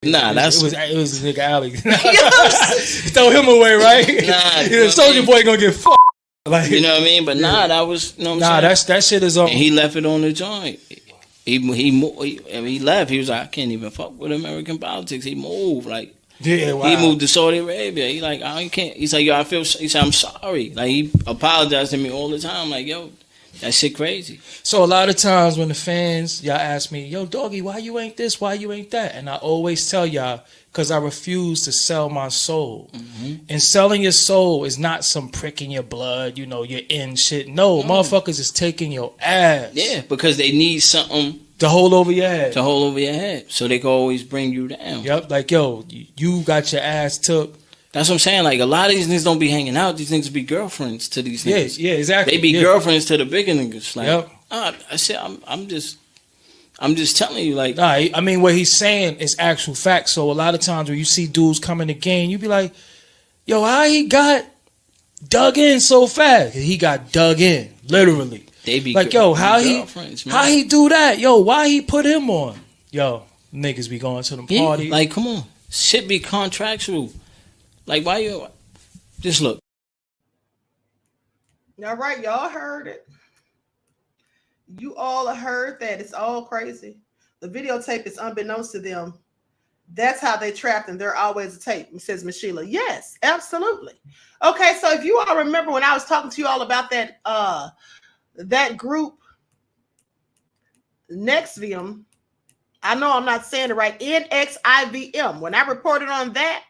Nah, it was nigga Alley. Throw him away, right? Nah, Soldier Boy gonna get fucked. Like, you know what I mean? But that was, you know what I'm saying? That shit is on. And he left it on the joint. He left. He was like, I can't even fuck with American politics. He moved. Like, yeah, wow. He moved to Saudi Arabia. He like, I can't. He's like, yo, he said, I'm sorry. Like, he apologized to me all the time. Like, yo, that shit crazy. So a lot of times when the fans, y'all ask me, yo, doggy, why you ain't this? Why you ain't that? And I always tell y'all, because I refuse to sell my soul. And selling your soul is not some prick in your blood, you know, you're in shit. No, motherfuckers is taking your ass. Yeah, because they need something to hold over your head. So they can always bring you down. Yep, like, yo, you got your ass took. That's what I'm saying. Like, a lot of these niggas don't be hanging out. These niggas be girlfriends to these niggas. Yeah, exactly. They be girlfriends to the bigger niggas. Like, yep. I said, I'm just telling you, like. Nah, I mean, what he's saying is actual facts. So a lot of times when you see dudes come in the game, you be like, yo, how he got dug in so fast? He got dug in, literally. They be like, yo, how he do that? Yo, why he put him on? Yo, niggas be going to them parties. Like, come on. Shit be contractual. Like, why you just look. All right, y'all heard it. You all heard that. It's all crazy. The videotape is unbeknownst to them. That's how they trapped him. They're always a tape, says Miss Sheila. Yes, absolutely. Okay, so if you all remember when I was talking to you all about that group, Nexivm, I know I'm not saying it right, NXIVM. When I reported on that,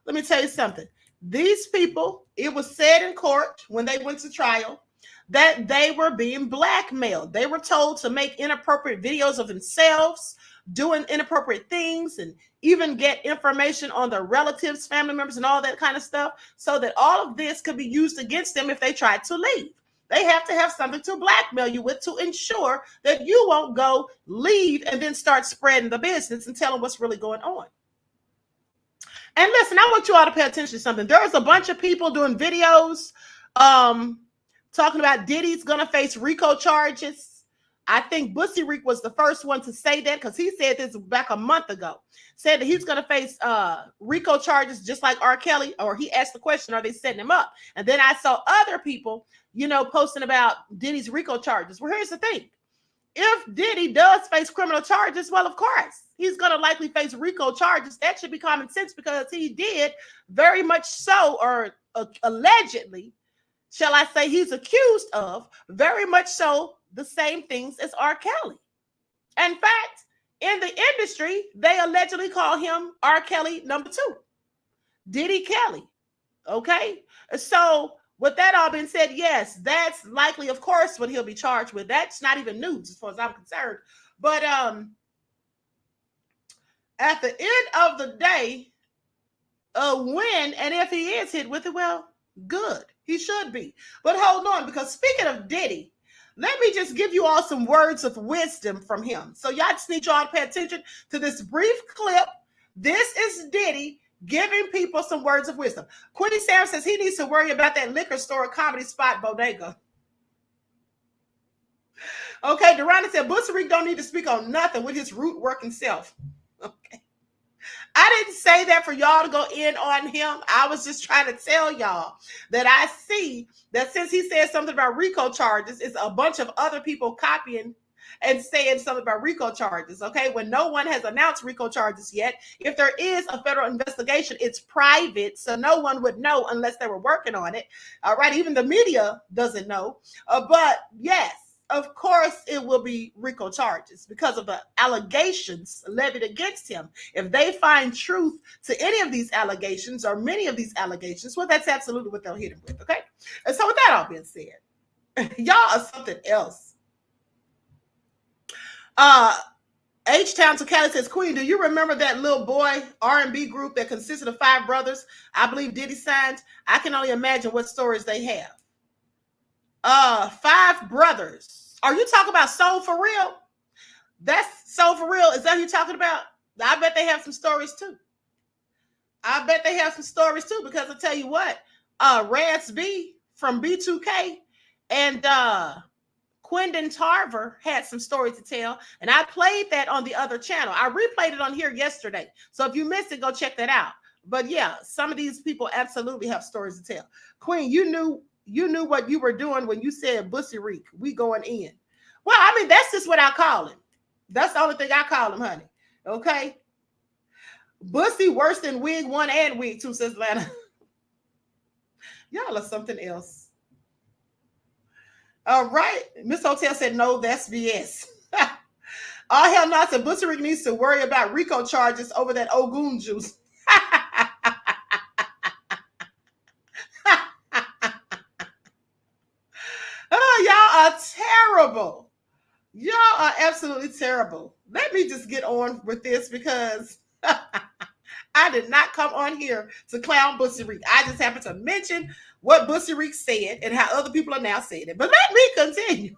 let me tell you something. These people, it was said in court when they went to trial that they were being blackmailed. They were told to make inappropriate videos of themselves, doing inappropriate things, and even get information on their relatives, family members, and all that kind of stuff, so that all of this could be used against them if they tried to leave. They have to have something to blackmail you with to ensure that you won't go leave and then start spreading the business and telling what's really going on. And listen, I want you all to pay attention to something. There was a bunch of people doing videos talking about Diddy's going to face RICO charges. I think Bussy Reek was the first one to say that, because he said this back a month ago. Said that he's going to face RICO charges just like R. Kelly, or he asked the question, are they setting him up? And then I saw other people, posting about Diddy's RICO charges. Well, here's the thing. If Diddy does face criminal charges, well, of course, he's going to likely face RICO charges. That should be common sense, because he did very much so, or allegedly, shall I say, he's accused of very much so the same things as R. Kelly. In fact, in the industry, they allegedly call him R. Kelly number 2, Diddy Kelly. Okay, so with that all being said, yes, that's likely, of course, what he'll be charged with. That's not even news as far as I'm concerned. But at the end of the day, when and if he is hit with it, well, good. He should be. But hold on, because speaking of Diddy, let me just give you all some words of wisdom from him. So y'all just need y'all to pay attention to this brief clip. This is Diddy giving people some words of wisdom. Quincy Sam says he needs to worry about that liquor store comedy spot bodega. Okay, Durana said Bussy Reek don't need to speak on nothing with his root working self. Okay. I didn't say that for y'all to go in on him. I was just trying to tell y'all that I see that since he said something about RICO charges, it's a bunch of other people copying and saying something about RICO charges, okay? When no one has announced RICO charges yet, if there is a federal investigation, it's private, so no one would know unless they were working on it, all right? Even the media doesn't know, but yes, of course it will be RICO charges because of the allegations levied against him. If they find truth to any of these allegations or many of these allegations, well, that's absolutely what they'll hit him with, okay? And so with that all being said, y'all are something else. H-Town to Cali says, Queen, do you remember that little boy R&B group that consisted of 5 brothers? I believe Diddy signed. I can only imagine what stories they have. 5 brothers. Are you talking about Soul for Real? That's Soul for Real. Is that who you're talking about? I bet they have some stories too. Because I'll tell you what, Rance B from B2K and Quindon Tarver had some stories to tell, and I played that on the other channel. I replayed it on here yesterday. So if you missed it, go check that out. But yeah, some of these people absolutely have stories to tell. Queen, you knew what you were doing when you said Bussy Reek. We going in. Well, I mean, that's just what I call him. That's the only thing I call him, honey. Okay. Bussy worse than Wig 1 and Wig 2, says Atlanta. Y'all are something else. All right. Miss Hotel said, no, that's BS. All hell no, said Bussy Reek needs to worry about RICO charges over that Ogun juice. Oh, y'all are terrible. Y'all are absolutely terrible. Let me just get on with this because I did not come on here to clown Bussy Reek. I just happened to mention what Bussy Reek said and how other people are now saying it. But let me continue.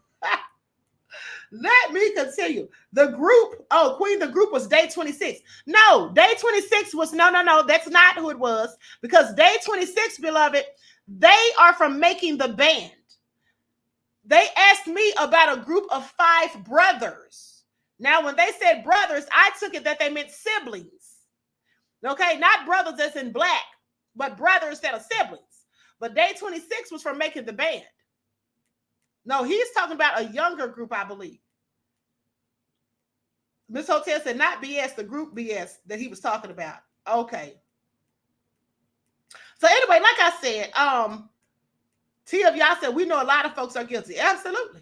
Let me continue. The group, Queen, the group was Day 26. No, Day 26 was, no, that's not who it was. Because Day 26, beloved, they are from Making the Band. They asked me about a group of 5 brothers. Now, when they said brothers, I took it that they meant siblings. Okay, not brothers that's in black, but brothers that are siblings. But Day 26 was from Making the Band. No, he's talking about a younger group, I believe. Miss Hotel said not BS, the group BS that he was talking about. Okay. So anyway, like I said, T of y'all said we know a lot of folks are guilty. Absolutely.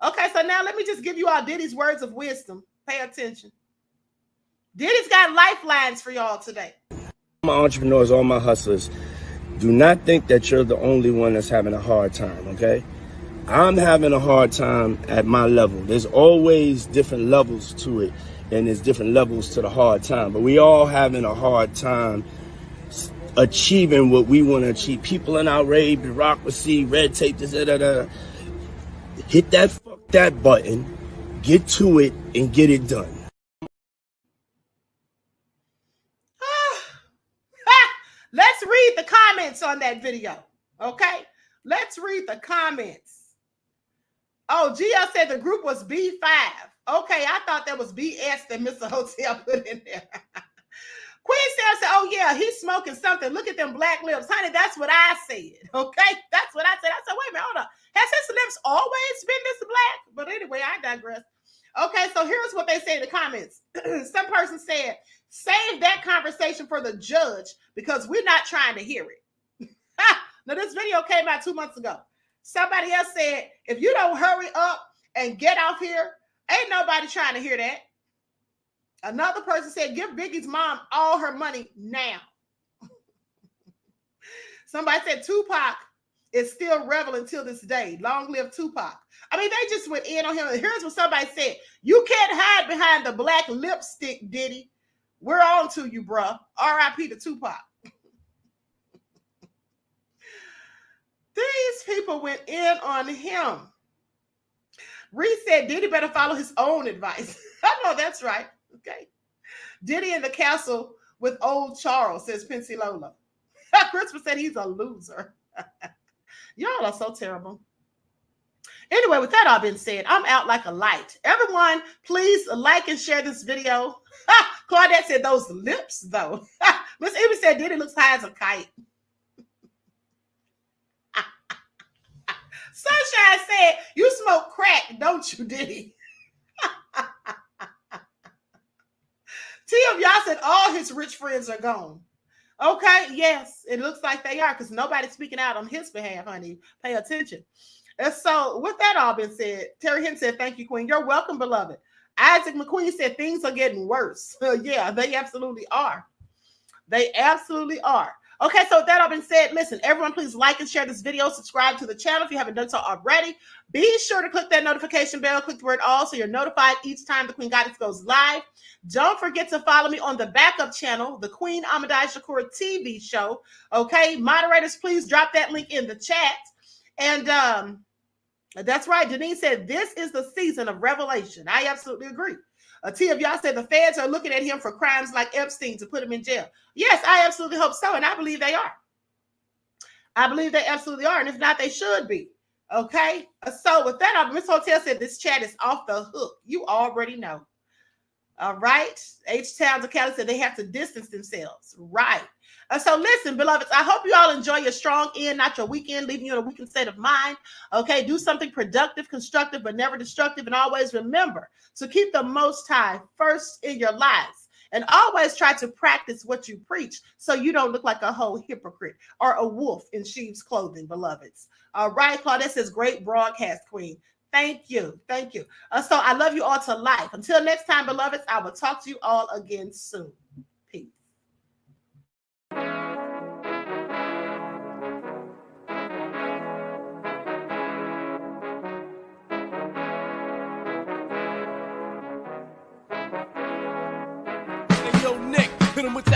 Okay, so now let me just give you all Diddy's words of wisdom. Pay attention. Diddy's got lifelines for y'all today. My entrepreneurs, all my hustlers, do not think that you're the only one that's having a hard time, okay? I'm having a hard time at my level. There's always different levels to it, and there's different levels to the hard time. But we all having a hard time achieving what we want to achieve. People in our raid, bureaucracy, red tape, this, hit that button, get to it, and get it done. Let's read the comments on that video, okay? Let's read the comments. Oh, GL said the group was B5. Okay, I thought that was BS that Mr. Hotel put in there. Queen Sarah said, oh, yeah, he's smoking something. Look at them black lips. Honey, that's what I said, okay? That's what I said. I said, wait a minute, hold on. Has his lips always been this black? But anyway, I digress. Okay, so here's what they say in the comments. Some person said, save that conversation for the judge because we're not trying to hear it. Now, this video came out 2 months ago. Somebody else said, if you don't hurry up and get off here, ain't nobody trying to hear that. Another person said, give Biggie's mom all her money now. Somebody said, Tupac is still relevant till this day. Long live Tupac. I mean, they just went in on him. Here's what somebody said. You can't hide behind the black lipstick, Diddy. We're on to you, bruh. R.I.P. to Tupac. These people went in on him. Reed said Diddy better follow his own advice. I know that's right. Okay. Diddy in the castle with old Charles, says Pincy Lola. Christopher said he's a loser. Y'all are so terrible. Anyway, with that all being said, I'm out like a light. Everyone, please like and share this video. Claudette said those lips, though. Miss Amy said Diddy looks high as a kite. Sunshine said, you smoke crack, don't you, Diddy? T of y'all said all his rich friends are gone. Okay, yes, it looks like they are because nobody's speaking out on his behalf, honey. Pay attention. And so with that all being said, Terry Hinton said, thank you, Queen. You're welcome, beloved. Isaac McQueen said things are getting worse. Yeah, they absolutely are. They absolutely are. Okay, so with that all being said, listen, everyone, please like and share this video. Subscribe to the channel if you haven't done so already. Be sure to click that notification bell. Click the word all so you're notified each time the Queen Goddess goes live. Don't forget to follow me on the backup channel, the QueenAShakur TV show. Okay, moderators, please drop that link in the chat. And that's right. Denise said this is the season of revelation. I absolutely agree. T of y'all said the feds are looking at him for crimes like Epstein to put him in jail. Yes, I absolutely hope so. And I believe they are. I believe they absolutely are. And if not, they should be. Okay. So with that, Miss Hotel said this chat is off the hook. You already know. All right. H. Towns of Cali said they have to distance themselves. Right. So listen, beloveds, I hope you all enjoy your strong end, not your weekend, leaving you in a weakened state of mind. Okay, do something productive, constructive, but never destructive. And always remember to keep the Most High first in your lives. And always try to practice what you preach so you don't look like a whole hypocrite or a wolf in sheep's clothing, beloveds. All right, Claudette says, great broadcast, Queen. Thank you. Thank you. So I love you all to life. Until next time, beloveds, I will talk to you all again soon. Peace.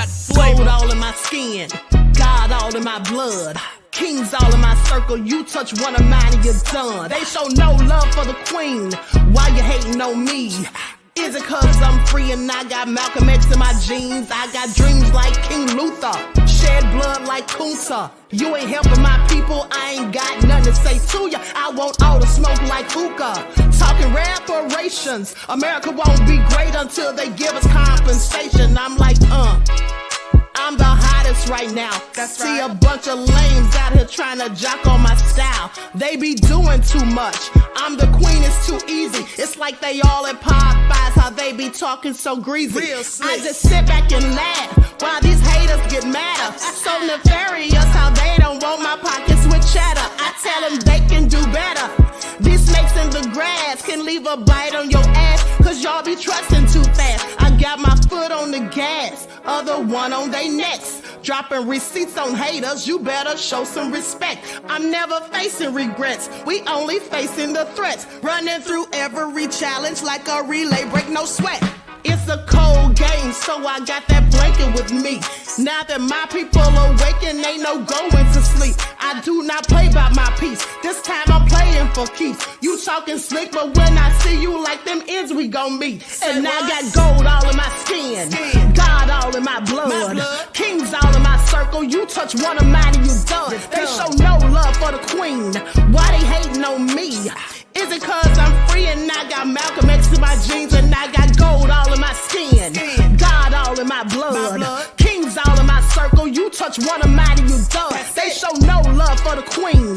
Sold all in my skin, God all in my blood, kings all in my circle. You touch one of mine and you're done. They show no love for the queen. Why you hating on me? Is it cause I'm free and I got Malcolm X in my jeans? I got dreams like King Luther, shed blood like Kunta. You ain't helping my people, I ain't got nothing to say to ya. I want all the smoke like hookah. Talking reparations, America won't be great until they give us compensation. I'm like, I'm the hottest right now. See a bunch of lames out here trying to jock on my style. They be doing too much. I'm the queen, it's too easy. It's like they all at Popeyes, how they be talking so greasy. I just sit back and laugh while these haters get madder. So nefarious how they don't want my pockets with cheddar. I tell them they can do better. These snakes in the grass can leave a bite on your ass, cause y'all be trusting too fast. I got my foot on the gas, other one on they necks. Dropping receipts on haters, you better show some respect. I'm never facing regrets, we only facing the threats. Running through every challenge like a relay, break no sweat. It's a cold game, so I got that blanket with me. Now that my people awaken, ain't no going to sleep. I do not play by my piece, this time I'm playing for keeps. You talking slick, but when I see you like them ends, we gon' meet. And I got gold all in my skin, God all in my blood, kings all in my circle. You touch one of mine and you done. They show no love for the queen, why they hating on me? Is it cause I'm free and I got Malcolm X in my jeans and I got gold all in my skin, God all in my blood, kings all in my circle. You touch one of mine and you done. They show no love for the queen,